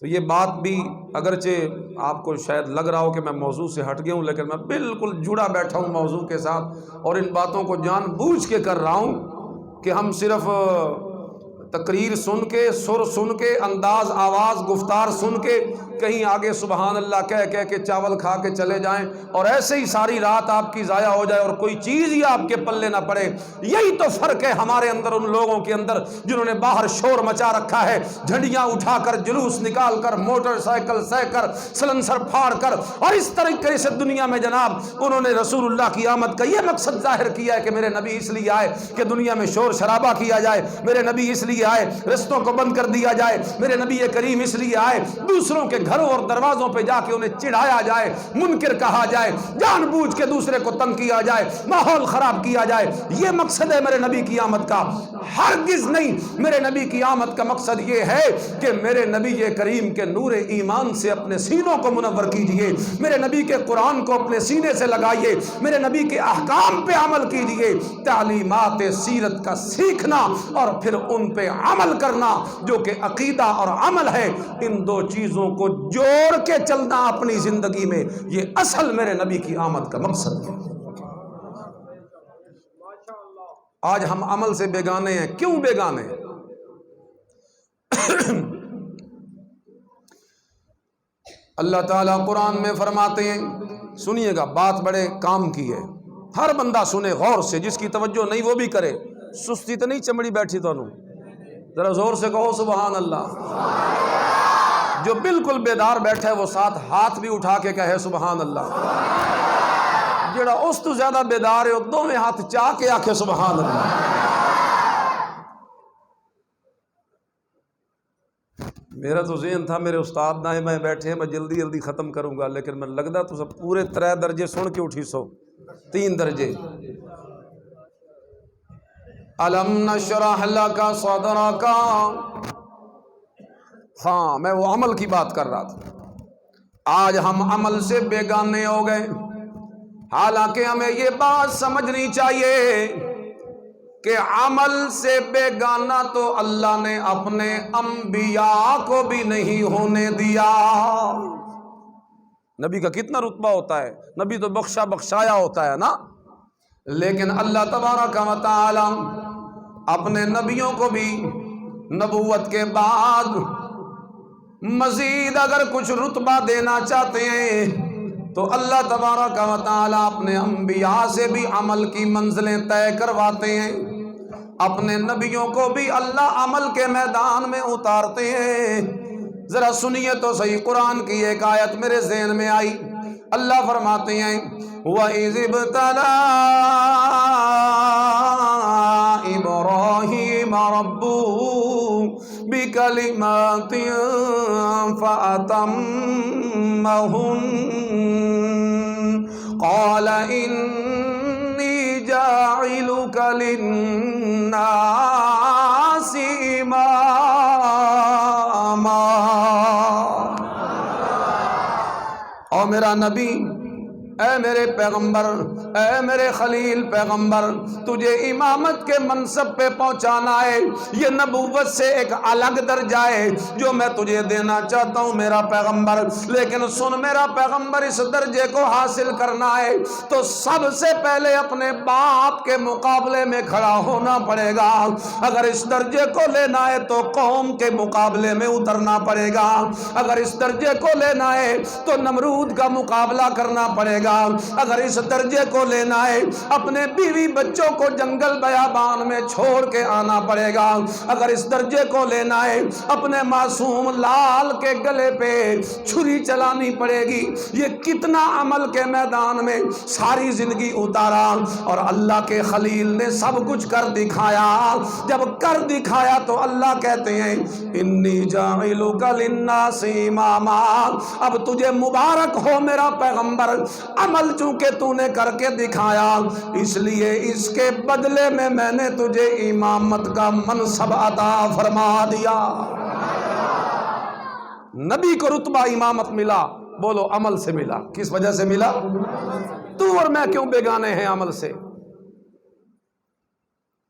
تو یہ بات بھی اگرچہ آپ کو شاید لگ رہا ہو کہ میں موضوع سے ہٹ گیا ہوں، لیکن میں بالکل جڑا بیٹھا ہوں موضوع کے ساتھ، اور ان باتوں کو جان بوجھ کے کر رہا ہوں کہ ہم صرف تقریر سن کے، سر سن کے، انداز آواز گفتار سن کے کہیں آگے سبحان اللہ کہہ کے چاول کھا کے چلے جائیں اور ایسے ہی ساری رات آپ کی ضائع ہو جائے اور کوئی چیز ہی آپ کے پلے نہ پڑے۔ یہی تو فرق ہے ہمارے اندر ان لوگوں کے اندر جنہوں نے باہر شور مچا رکھا ہے، جھنڈیاں اٹھا کر، جلوس نکال کر، موٹر سائیکل سہ کر، سلنسر پھاڑ کر، اور اس طریقے سے دنیا میں جناب انہوں نے رسول اللہ کی آمد کا یہ مقصد ظاہر کیا ہے کہ میرے نبی اس لیے آئے کہ دنیا میں شور شرابہ کیا جائے، میرے نبی اس لیے آئے رستوں کو بند کر دیا جائے، میرے نبی کریم اس لیے آئے دوسروں کے گھروں اور دروازوں پہ جا کے انہیں چڑھایا جائے، منکر کہا جائے، جان بوجھ کے دوسرے کو تنگ کیا جائے، ماحول خراب کیا جائے۔ یہ مقصد ہے میرے نبی کی آمد کا؟ ہرگز نہیں۔ میرے نبی کی آمد کا مقصد یہ ہے کہ میرے نبی کریم کے نور ایمان سے اپنے سینوں کو منور کیجئے، میرے نبی کے قرآن کو اپنے سینے سے لگائیے، میرے نبی کے احکام پہ عمل کیجئے، تعلیمات سیرت کا سیکھنا اور پھر ان پہ عمل کرنا جو کہ عقیدہ اور عمل ہے، ان دو چیزوں کو جوڑ کے چلنا اپنی زندگی میں، یہ اصل میرے نبی کی آمد کا مقصد ہے۔ آج ہم عمل سے بیگانے ہیں۔ کیوں بیگانے ہیں؟ اللہ تعالیٰ قرآن میں فرماتے ہیں، سنیے گا بات بڑے کام کی ہے، ہر بندہ سنے غور سے، جس کی توجہ نہیں وہ بھی کرے۔ سستی تو نہیں چمڑی بیٹھی تو ذرا زور سے کہو سبحان اللہ۔ جو بالکل بیدار بیٹھا ہے وہ ساتھ ہاتھ بھی اٹھا کے کہے سبحان اللہ۔ جڑا اس تو زیادہ بیدار ہے وہ دونوں ہاتھ چاہ کے آکھے سبحان اللہ۔ میرا تو ذہن تھا میرے استاد نہ میں بیٹھے ہیں، میں جلدی جلدی ختم کروں گا، لیکن میں لگدا تو سب پورے 3 درجے سن کے اٹھی سو 3 درجے۔ الم نشرح لک صدرک، ہاں میں وہ عمل کی بات کر رہا تھا۔ آج ہم عمل سے بیگانے ہو گئے، حالانکہ ہمیں یہ بات سمجھنی چاہیے کہ عمل سے بیگانہ تو اللہ نے اپنے انبیاء کو بھی نہیں ہونے دیا۔ نبی کا کتنا رتبہ ہوتا ہے، نبی تو بخشا بخشایا ہوتا ہے نا، لیکن اللہ تبارک و تعالی اپنے نبیوں کو بھی نبوت کے بعد مزید اگر کچھ رتبہ دینا چاہتے ہیں تو اللہ تبارک و تعالی اپنے انبیاء سے بھی عمل کی منزلیں طے کرواتے ہیں، اپنے نبیوں کو بھی اللہ عمل کے میدان میں اتارتے ہیں۔ ذرا سنیے تو صحیح، قرآن کی ایک آیت میرے ذہن میں آئی، اللہ فرماتے ہیں وَإِذِ ابْتَلَىٰ إِبْرَاهِيمَ رَبُّهُ بِكَلِمَاتٍ فَأَتَمَّهُنَّ قَالَ إِنِّي جَاعِلُكَ لِلنَّاسِ إِمَامًا۔ اور میرا نبی اے میرے پیغمبر، اے میرے خلیل پیغمبر، تجھے امامت کے منصب پہ پہنچانا ہے، یہ نبوت سے ایک الگ درجہ ہے جو میں تجھے دینا چاہتا ہوں میرا پیغمبر۔ لیکن سن میرا پیغمبر، اس درجے کو حاصل کرنا ہے تو سب سے پہلے اپنے باپ کے مقابلے میں کھڑا ہونا پڑے گا۔ اگر اس درجے کو لینا ہے تو قوم کے مقابلے میں اترنا پڑے گا۔ اگر اس درجے کو لینا ہے تو نمرود کا مقابلہ کرنا پڑے گا۔ اگر اس درجے کو لینا ہے اپنے بیوی بچوں کو جنگل بیابان میں چھوڑ کے آنا پڑے گا۔ اگر اس درجے کو لینا ہے اپنے معصوم لال کے گلے پہ چھری چلانی پڑے گی۔ یہ کتنا عمل کے میدان میں ساری زندگی اتارا، اور اللہ کے خلیل نے سب کچھ کر دکھایا۔ جب کر دکھایا تو اللہ کہتے ہیں انی جاعلک للناس اماما، اب تجھے مبارک ہو میرا پیغمبر، عمل چونکہ تو نے کر کے دکھایا، اس لیے اس کے بدلے میں نے تجھے امامت کا منصب عطا فرما دیا۔ نبی کو رتبہ امامت ملا، بولو عمل سے ملا۔ کس وجہ سے ملا؟ تو اور میں کیوں بیگانے ہیں عمل سے؟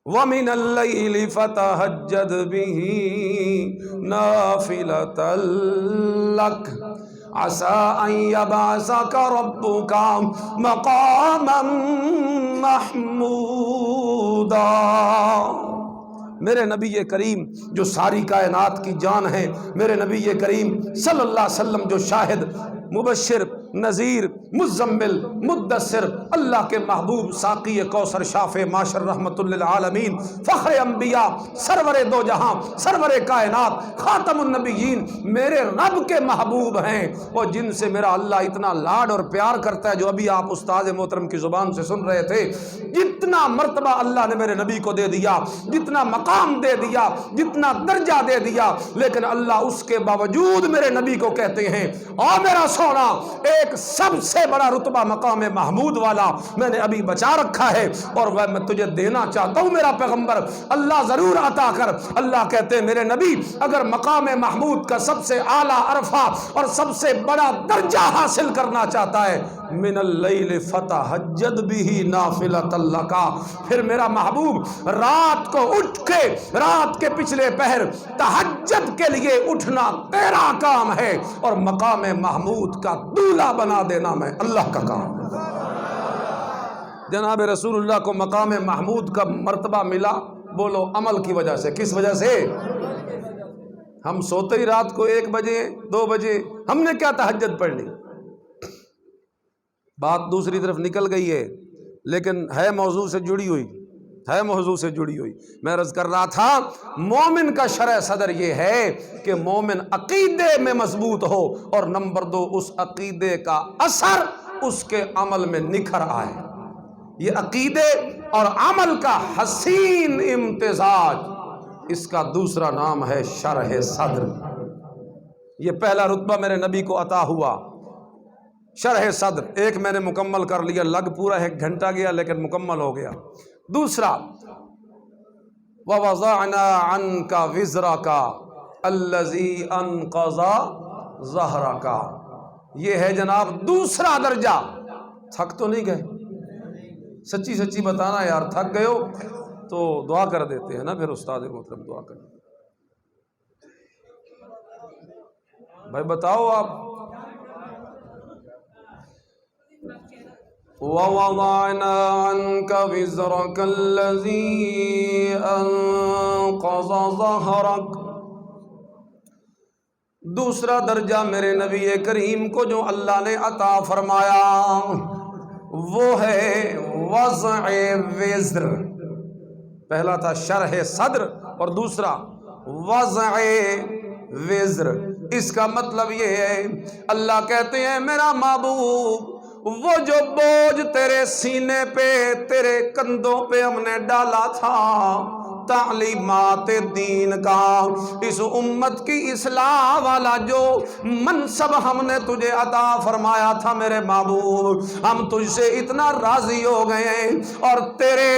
وَمِنَ اللَّيْلِ فَتَهَجَّدْ بِهِ نَافِلَةً لَكَ عَسَىٰ أَن يَبْعَثَكَ رَبُّكَ مَقَامًا مَحْمُودًا۔ میرے نبی کریم جو ساری کائنات کی جان ہے، میرے نبی کریم صلی اللہ علیہ وسلم جو شاہد، مبشر، نذیر، مزمل، مدثر، اللہ کے محبوب، ساقی کوثر، شافع معاشر، رحمت للعالمین، فخر انبیاء، سرور دو جہاں، سرور کائنات، خاتم النبیین، میرے رب کے محبوب ہیں، اور جن سے میرا اللہ اتنا لاڈ اور پیار کرتا ہے، جو ابھی آپ استاد محترم کی زبان سے سن رہے تھے۔ جتنا مرتبہ اللہ نے میرے نبی کو دے دیا، جتنا مقام دے دیا، جتنا درجہ دے دیا، لیکن اللہ اس کے باوجود میرے نبی کو کہتے ہیں او میرا سونا، ایک سب سے بڑا رتبہ مقام محمود والا میں نے ابھی بچا رکھا ہے، اور وہ میں تجھے دینا چاہتا ہوں میرا پیغمبر، اللہ ضرور عطا کر۔ اللہ کہتے ہیں میرے نبی اگر مقام محمود کا سب سے اعلیٰ عرفہ اور سب سے بڑا درجہ حاصل کرنا چاہتا ہے، من اللیل فتہجد بہ نافلۃ لک، پھر میرا محبوب رات کو اٹھ کے، رات کے پچھلے پہر تہجد کے لیے اٹھنا تیرا کام ہے، اور مقام محمود کا دولہا بنا دینا میں اللہ کا کام۔ جناب رسول اللہ کو مقام محمود کا مرتبہ ملا، بولو عمل کی وجہ سے۔ کس وجہ سے؟ ہم سوتے ہی رات کو 1 بجے 2 بجے، ہم نے کیا تہجد پڑھ لی؟ بات دوسری طرف نکل گئی ہے، لیکن ہے موضوع سے جڑی ہوئی، ہے موضوع سے جڑی ہوئی۔ میں عرض کر رہا تھا مومن کا شرح صدر یہ ہے کہ مومن عقیدے میں مضبوط ہو، اور نمبر 2 اس عقیدے کا اثر اس کے عمل میں نکھر آئے۔ یہ عقیدے اور عمل کا حسین امتزاج، اس کا دوسرا نام ہے شرح صدر۔ یہ پہلا رتبہ میرے نبی کو عطا ہوا، شرح صدر، ایک میں نے مکمل کر لیا، لگ پورا 1 گھنٹہ گیا لیکن مکمل ہو گیا۔ دوسرا وَوَضَعْنَا عَنْكَ وِزْرَكَ الَّذِي أَنْقَضَ ظَهْرَكَ، یہ ہے جناب دوسرا درجہ۔ تھک تو نہیں گئے؟ سچی سچی بتانا یار، تھک گئے ہو تو دعا کر دیتے ہیں نا، پھر استاد محترم دعا کر۔ بھائی بتاؤ آپ۔ وَوَضَعْنَا عَنْكَ وِزْرَكَ الَّذِي أَنْقَضَ ظَهْرَكَ، دوسرا درجہ میرے نبی کریم کو جو اللہ نے عطا فرمایا وہ ہے وضع وزر۔ پہلا تھا شرح صدر اور دوسرا وضع وزر۔ اس کا مطلب یہ ہے اللہ کہتے ہیں میرا محبوب وہ جو بوجھ تیرے سینے پہ، تیرے کندھوں پہ ہم نے ڈالا تھا، تعلیمات دین کا، اس امت کی اصلاح والا جو منصب ہم نے تجھے عطا فرمایا تھا میرے محبوب، ہم تجھ سے اتنا راضی ہو گئے اور تیرے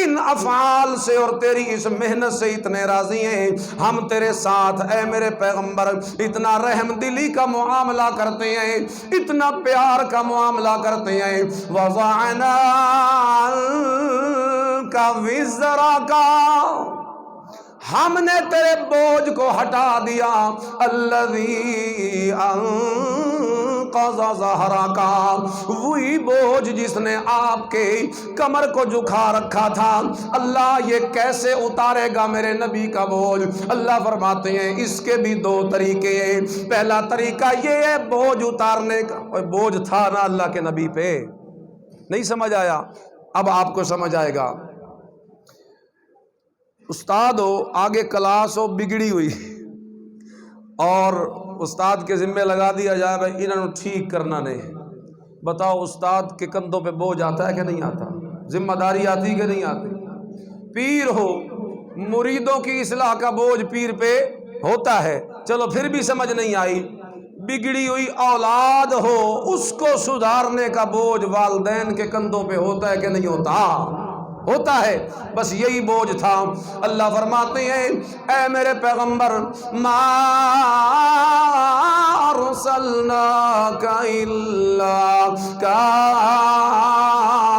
ان افعال سے اور تیری اس محنت سے اتنے راضی ہیں، ہم تیرے ساتھ اے میرے پیغمبر اتنا رحم دلی کا معاملہ کرتے ہیں، اتنا پیار کا معاملہ کرتے ہیں۔ وَضَعْنَا عَنْكَ وِزْرَكَ، ہم نے تیرے بوجھ کو ہٹا دیا، الذی انقض ظہرک، وہی بوجھ جس نے آپ کے کمر کو جھکا رکھا تھا۔ اللہ یہ کیسے اتارے گا میرے نبی کا بوجھ؟ اللہ فرماتے ہیں اس کے بھی دو طریقے ہیں۔ پہلا طریقہ یہ ہے بوجھ اتارنے کا، بوجھ تھا نا اللہ کے نبی پہ، نہیں سمجھ آیا؟ اب آپ کو سمجھ آئے گا۔ استاد ہو، آگے کلاس ہو بگڑی ہوئی، اور استاد کے ذمہ لگا دیا جائے بھائی انہوں نے ٹھیک کرنا نہیں، بتاؤ استاد کے کندھوں پہ بوجھ آتا ہے کہ نہیں آتا؟ ذمہ داری آتی کہ نہیں آتی؟ پیر ہو، مریدوں کی اصلاح کا بوجھ پیر پہ ہوتا ہے، چلو پھر بھی سمجھ نہیں آئی۔ بگڑی ہوئی اولاد ہو، اس کو سدھارنے کا بوجھ والدین کے کندھوں پہ ہوتا ہے کہ نہیں ہوتا؟ ہوتا ہے۔ بس یہی بوجھ تھا۔ اللہ فرماتے ہیں اے میرے پیغمبر ما ارسلناک الا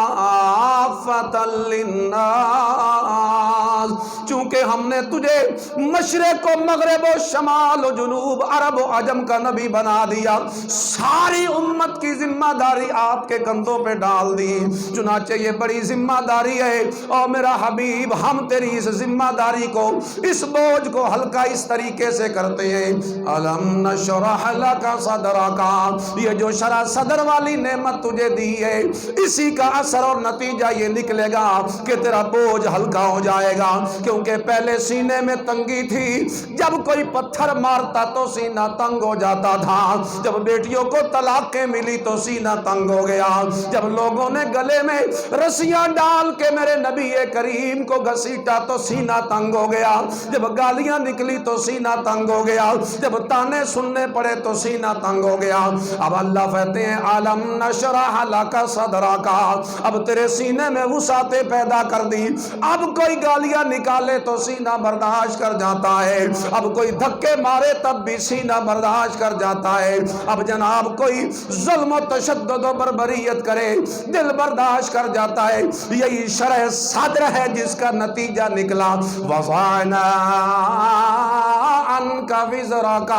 کافۃ للناس، چونکہ ہم نے تجھے مشرق و مغرب و شمال و جنوب عرب و عجم کا نبی بنا دیا، ساری امت کی ذمہ داری آپ کے کندھوں پہ ڈال دی۔ چنانچہ یہ بڑی ذمہ داری ہے، اور میرا حبیب ہم تیری اس ذمہ داری کو، اس بوجھ کو ہلکا اس طریقے سے کرتے ہیں۔ الم نشرح لک صدرک، یہ جو شرح صدر والی نعمت تجھے دی ہے، اسی کا اثر اور نتیجہ یہ نکلے گا کہ تیرا بوجھ ہلکا ہو جائے گا۔ کیونکہ پہلے سینے میں تنگی تھی، جب کوئی پتھر مارتا تو سینہ تنگ ہو جاتا تھا، جب بیٹیوں کو طلاقیں ملی تو سینہ تنگ ہو گیا، جب لوگوں نے گلے میں رسیاں ڈال کے میرے نبی کریم کو گھسیٹا تو سینہ تنگ ہو گیا، جب گالیاں نکلی تو سینہ تنگ ہو گیا، جب تانے سننے پڑے تو سینہ تنگ ہو گیا۔ اب اللہ کہتے ہیں عالم نشرح لک صدرک، اب تیرے سینے میں وسعتیں پیدا کر دی، اب کوئی گالیاں نکالے تو سینہ برداشت کر جاتا ہے، اب کوئی دھکے مارے تب بھی سینہ برداشت کر جاتا ہے، اب جناب کوئی ظلم و تشدد و بربریت کرے دل برداشت کر جاتا ہے۔ یہی شرح صدر ہے جس کا نتیجہ نکلا وَضَعْنَا عَنْكَ وِزْرَكَ،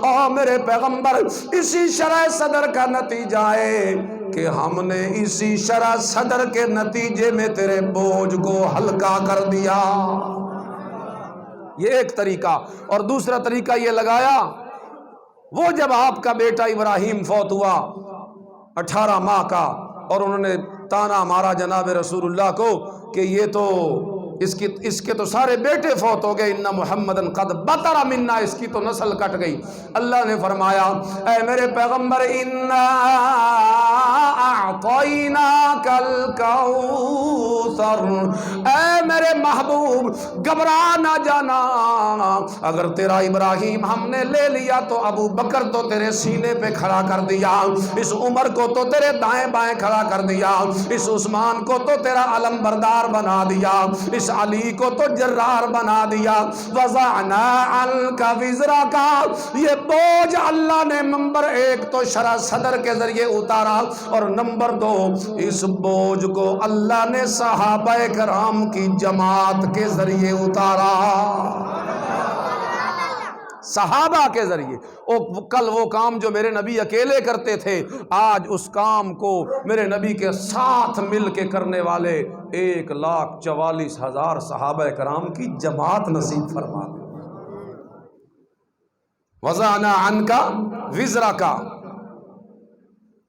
اور میرے پیغمبر اسی شرح صدر کا نتیجہ ہے کہ ہم نے اسی شرح صدر کے نتیجے میں تیرے بوجھ کو ہلکا کر دیا۔ یہ ایک طریقہ۔ اور دوسرا طریقہ یہ لگایا، وہ جب آپ کا بیٹا ابراہیم فوت ہوا 18 ماہ کا، اور انہوں نے تانا مارا جناب رسول اللہ کو کہ یہ تو اس کے تو سارے بیٹے فوت ہو گئے، ان محمدن قد بطر منا، اس کی تو نسل کٹ گئی۔ اللہ نے فرمایا اے میرے پیغمبر انا اعطیناک الکوثر، اے میرے محبوب گھبرا نہ جانا، اگر تیرا ابراہیم ہم نے لے لیا تو ابو بکر تو تیرے سینے پہ کھڑا کر دیا، اس عمر کو تو تیرے دائیں بائیں کھڑا کر دیا، اس عثمان کو تو تیرا علم بردار بنا دیا، اس علی کو تو جرار بنا دیا۔ وَضَعْنَا عَنْكَ وِزْرَكَ، یہ بوجھ اللہ نے نمبر 1 تو شرح صدر کے ذریعے اتارا، اور نمبر 2 اس بوجھ کو اللہ نے صحابہ کرام کی جماعت کے ذریعے اتارا، صحابہ کے ذریعے۔ کل وہ کام جو میرے نبی اکیلے کرتے تھے، آج اس کام کو میرے نبی کے ساتھ مل کے کرنے والے 1,44,000 صحابہ کرام کی جماعت نصیب فرما دے۔ وَضَعْنَا عَنْكَ وِزْرَكَ،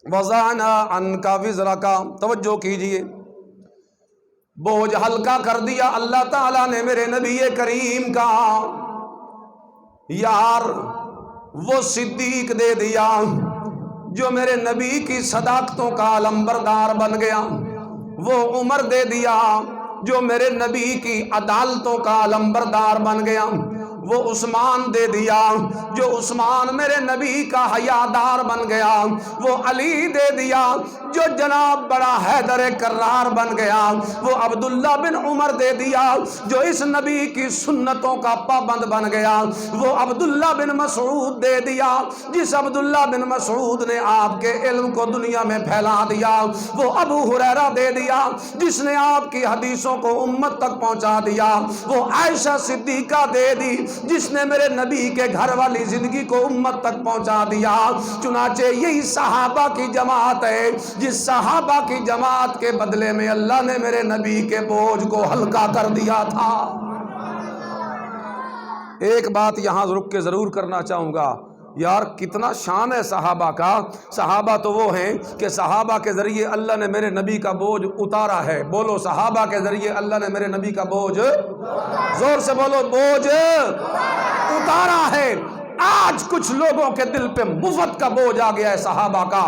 وَضَعْنَا عَنْكَ وِزْرَكَ، توجہ کیجئے، بوجھ ہلکا کر دیا اللہ تعالیٰ نے میرے نبی کریم کا۔ یار وہ صدیق دے دیا جو میرے نبی کی صداقتوں کا علمبردار بن گیا، وہ عمر دے دیا جو میرے نبی کی عدالتوں کا علمبردار بن گیا، وہ عثمان دے دیا جو عثمان میرے نبی کا حیادار بن گیا، وہ علی دے دیا جو جناب بڑا حیدر کرار بن گیا، وہ عبداللہ بن عمر دے دیا جو اس نبی کی سنتوں کا پابند بن گیا، وہ عبداللہ بن مسعود دے دیا جس عبداللہ بن مسعود نے آپ کے علم کو دنیا میں پھیلا دیا، وہ ابو ہریرہ دے دیا جس نے آپ کی حدیثوں کو امت تک پہنچا دیا، وہ عائشہ صدیقہ دے دی جس نے میرے نبی کے گھر والی زندگی کو امت تک پہنچا دیا۔ چنانچہ یہی صحابہ کی جماعت ہے جس صحابہ کی جماعت کے بدلے میں اللہ نے میرے نبی کے بوجھ کو ہلکا کر دیا تھا۔ ایک بات یہاں رک کے ضرور کرنا چاہوں گا، یار کتنا شان ہے صحابہ کا۔ صحابہ تو وہ ہیں کہ صحابہ کے ذریعے اللہ نے میرے نبی کا بوجھ اتارا ہے۔ بولو صحابہ کے ذریعے اللہ نے میرے نبی کا بوجھ، زور سے بولو، بوجھ اتارا ہے۔ آج کچھ لوگوں کے دل پہ مفت کا بوجھ آ گیا ہے صحابہ کا،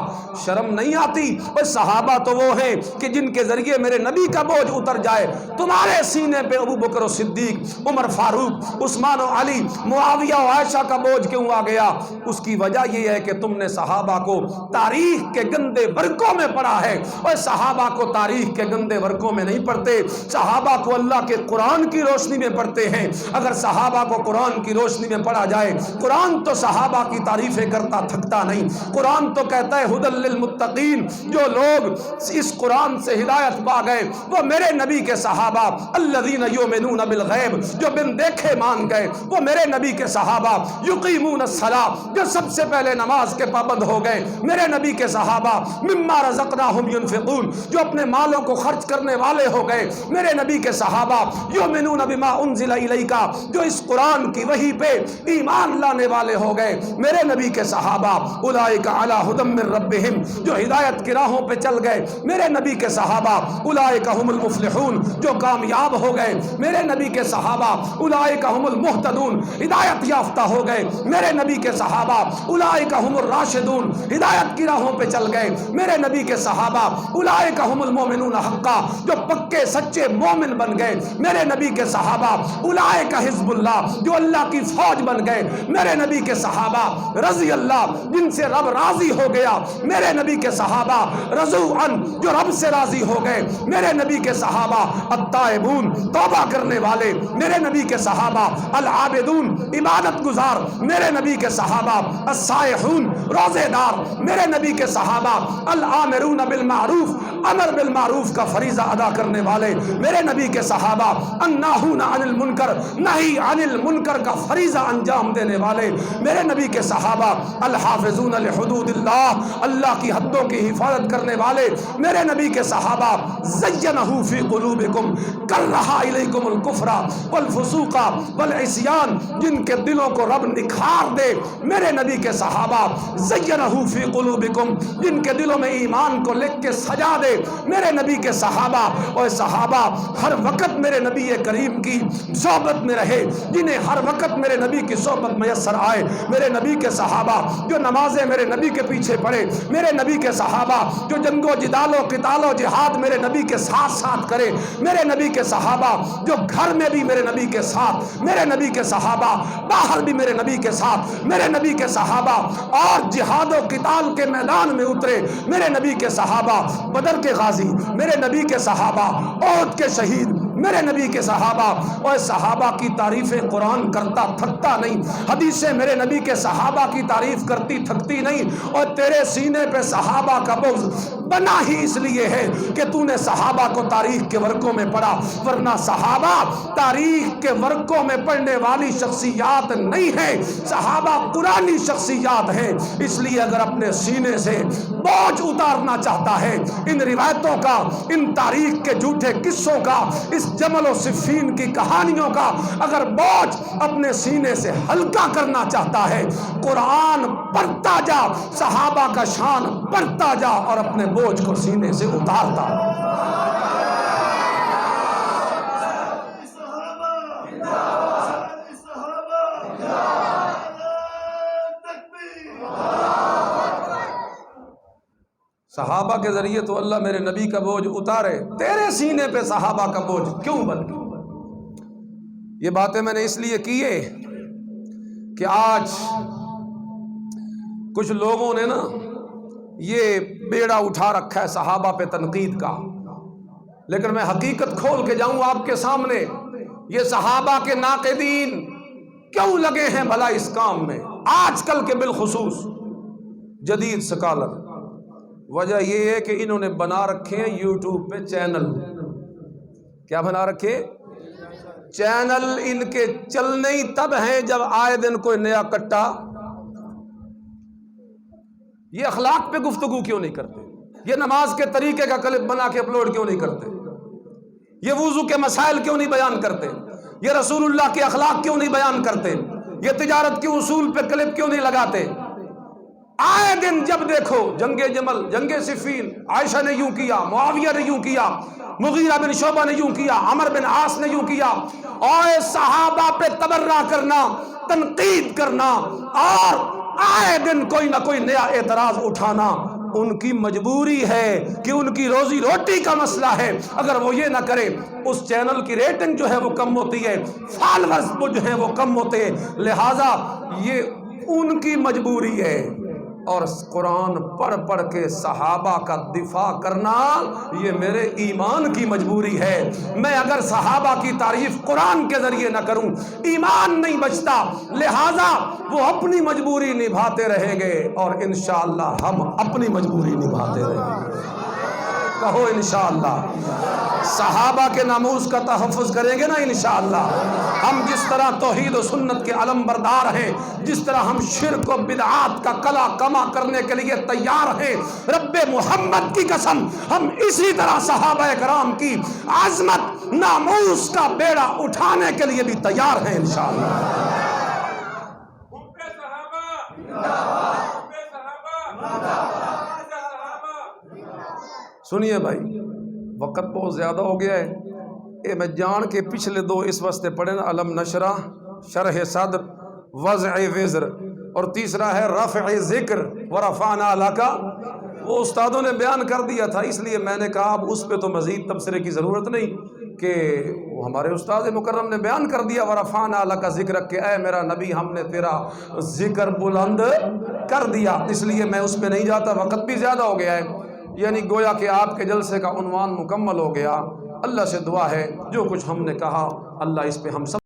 شرم نہیں آتی؟ اور صحابہ تو وہ ہیں کہ جن کے ذریعے میرے نبی کا بوجھ اتر جائے۔ تمہارے سینے پہ ابو بکر و صدیق، عمر فاروق، عثمان و علی، معاویہ و عائشہ کا بوجھ کیوں آ گیا؟ اس کی وجہ یہ ہے کہ تم نے صحابہ کو تاریخ کے گندے ورقوں میں پڑھا ہے، اور صحابہ کو تاریخ کے گندے ورقوں میں نہیں پڑھتے، صحابہ کو اللہ کے قرآن کی روشنی میں پڑھتے ہیں۔ اگر صحابہ کو قرآن کی روشنی میں پڑھا جائے، قرآن تو صحابہ کی تعریفیں کرتا تھکتا نہیں۔ قرآن تو کہتا ہے ہدی للمتقین، جو لوگ اس قرآن سے ہدایت پا گئے وہ میرے نبی کے صحابہ، الذین یؤمنون بالغیب، جو بن دیکھے مان گئے وہ میرے نبی کے صحابہ، یقیمون الصلاۃ، جو سب سے پہلے نماز کے پابند ہو گئے میرے نبی کے صحابہ، مما رزقناہم ینفقون، جو اپنے مالوں کو خرچ کرنے والے ہو گئے میرے نبی کے صحابہ، یؤمنون بما انزل الیک، جو اس قرآن کی وحی پہ ایمان لانے والے ہو گئے میرے نبی کے صحابہ، اولئک علی ھدی من ربہم، جو ہدایت کی راہوں پہ چل گئے میرے نبی کے صحابہ، اولئک ھم المفلحون، جو کامیاب ہو گئے میرے نبی کے صحابہ، اولئک ھم المہتدون، ہدایت یافتہ ہو گئے میرے نبی کے صحابہ، اولئک ھم الراشدون، ہدایت کی راہوں پہ چل گئے میرے نبی کے صحابہ، اولئک ھم المؤمنون حقا، جو پکے سچے مومن بن گئے میرے نبی کے صحابہ، اولئک حزب اللہ، جو اللہ کی فوج بن گئے میرے نبی کے صحابہ، رضی اللہ، جن سے رب راضی ہو گیا میرے نبی کے صحابہ، رضو عن، جو رب سے راضی ہو گئے میرے نبی کے صحابہ، التائبون، توبہ کرنے والے میرے نبی کے صحابہ، العابدون، عبادت گزار میرے نبی کے صحابہ، السائحون، روزے دار میرے نبی کے صحابہ، الامرون بالمعروف، امر بالمعروف کا فریضہ ادا کرنے والے میرے نبی کے صحابہ، الناہون عن المنکر، نہی عن المنکر کا فریضہ انجام دینے والے میرے نبی کے صحابہ، الحافظون لحدود اللہ، اللہ کی حدوں کی حفاظت کرنے والے میرے نبی کے صحابہ، زینہ فی قلوبکم، کرہ الیکم الکفر والفسوق والعصیان، جن کے دلوں کو رب نکھار دے میرے نبی کے صحابہ، زینہ فی قلوبکم، جن کے دلوں میں ایمان کو لکھ کے سجا دے میرے نبی کے صحابہ، اور صحابہ ہر وقت میرے نبی کریم کی صحبت میں رہے، جنہیں ہر وقت میرے نبی کی صحبت میسر آئے میرے نبی کے صحابہ، جو نمازیں میرے نبی کے پیچھے پڑھے میرے نبی کے صحابہ، جو جنگ و جدال و قتال و جہاد میرے نبی کے ساتھ ساتھ کرے میرے نبی کے صحابہ، جو گھر میں بھی میرے نبی کے ساتھ میرے نبی کے صحابہ، باہر بھی میرے نبی کے ساتھ میرے نبی کے صحابہ، اور جہاد و قتال کے میدان میں اترے میرے نبی کے صحابہ، بدر کے غازی میرے نبی کے صحابہ، احد کے شہید میرے نبی کے صحابہ، اور صحابہ کی تعریفیں قرآن کرتا تھکتا نہیں، حدیثیں میرے نبی کے صحابہ کی تعریف کرتی تھکتی نہیں، اور تیرے سینے پہ صحابہ کا بغض بنا ہی اس لیے ہے کہ تو نے صحابہ کو تاریخ کے ورقوں میں پڑھا، ورنہ صحابہ تاریخ کے ورقوں میں پڑھنے والی شخصیات نہیں ہیں، صحابہ قرآنی شخصیات ہیں۔ اس لیے اگر اپنے سینے سے بوجھ اتارنا چاہتا ہے ان روایتوں کا، ان تاریخ کے جھوٹے قصوں کا، اس جمل و صفین کی کہانیوں کا اگر بوجھ اپنے سینے سے ہلکا کرنا چاہتا ہے، قرآن پڑھتا جا، صحابہ کا شان پڑھتا جا، اور اپنے بوجھ کو سینے سے اتارتا۔ صحابہ کے ذریعے تو اللہ میرے نبی کا بوجھ اتارے، تیرے سینے پہ صحابہ کا بوجھ کیوں بن گیا؟ یہ باتیں میں نے اس لیے کیے کہ آج کچھ لوگوں نے نا یہ بیڑا اٹھا رکھا ہے صحابہ پہ تنقید کا، لیکن میں حقیقت کھول کے جاؤں آپ کے سامنے، یہ صحابہ کے ناقدین کیوں لگے ہیں بھلا اس کام میں آج کل کے بالخصوص جدید سکالر؟ وجہ یہ ہے کہ انہوں نے بنا رکھے ہیں یوٹیوب پہ چینل۔ کیا بنا رکھے؟ چینل۔ ان کے چلنے ہی تب ہیں جب آئے دن کوئی نیا کٹا۔ یہ اخلاق پہ گفتگو کیوں نہیں کرتے؟ یہ نماز کے طریقے کا کلپ بنا کے اپلوڈ کیوں نہیں کرتے؟ یہ وضو کے مسائل کیوں نہیں بیان کرتے؟ یہ رسول اللہ کے اخلاق کیوں نہیں بیان کرتے؟ یہ تجارت کے اصول پہ کلپ کیوں نہیں لگاتے؟ آئے دن جب دیکھو جنگ جمل، جنگ صفین، عائشہ نے یوں کیا، معاویہ نے یوں کیا، مغیرہ بن شعبہ نے یوں کیا، عمر بن عاص نے یوں کیا، اور صحابہ پہ تبرہ کرنا، تنقید کرنا، اور آئے دن کوئی نہ کوئی نیا اعتراض اٹھانا ان کی مجبوری ہے کہ ان کی روزی روٹی کا مسئلہ ہے۔ اگر وہ یہ نہ کرے اس چینل کی ریٹنگ جو ہے وہ کم ہوتی ہے، فالوورز جو ہیں وہ کم ہوتے ہیں، لہٰذا یہ ان کی مجبوری ہے۔ اور قرآن پڑھ پڑھ کے صحابہ کا دفاع کرنا یہ میرے ایمان کی مجبوری ہے۔ میں اگر صحابہ کی تعریف قرآن کے ذریعے نہ کروں ایمان نہیں بچتا، لہٰذا وہ اپنی مجبوری نبھاتے رہیں گے اور انشاءاللہ ہم اپنی مجبوری نبھاتے رہیں گے۔ کہو انشاءاللہ۔ صحابہ کے ناموس کا تحفظ کریں گے نا انشاءاللہ۔ ہم جس طرح توحید و سنت کے علم بردار ہیں، جس طرح ہم شرک و بدعات کا کلا کما کرنے کے لیے تیار ہیں، رب محمد کی قسم ہم اسی طرح صحابہ کرام کی عظمت ناموس کا بیڑا اٹھانے کے لیے بھی تیار ہیں انشاءاللہ۔ سنیے بھائی، وقت بہت زیادہ ہو گیا ہے، میں جان کے پچھلے دو اس واسطے پڑھے نا، علم نشرہ، شرح صدر، وضع وزر، اور تیسرا ہے رفع ذکر ورفعنا لک، وہ استادوں نے بیان کر دیا تھا، اس لیے میں نے کہا اب اس پہ تو مزید تبصرے کی ضرورت نہیں، کہ وہ ہمارے استاد مکرم نے بیان کر دیا ورفعنا لک ذکرک، کہ اے میرا نبی ہم نے تیرا ذکر بلند کر دیا، اس لیے میں اس پہ نہیں جاتا، وقت بھی زیادہ ہو گیا ہے، یعنی گویا کہ آپ کے جلسے کا عنوان مکمل ہو گیا۔ اللہ سے دعا ہے جو کچھ ہم نے کہا اللہ اس پہ ہم سب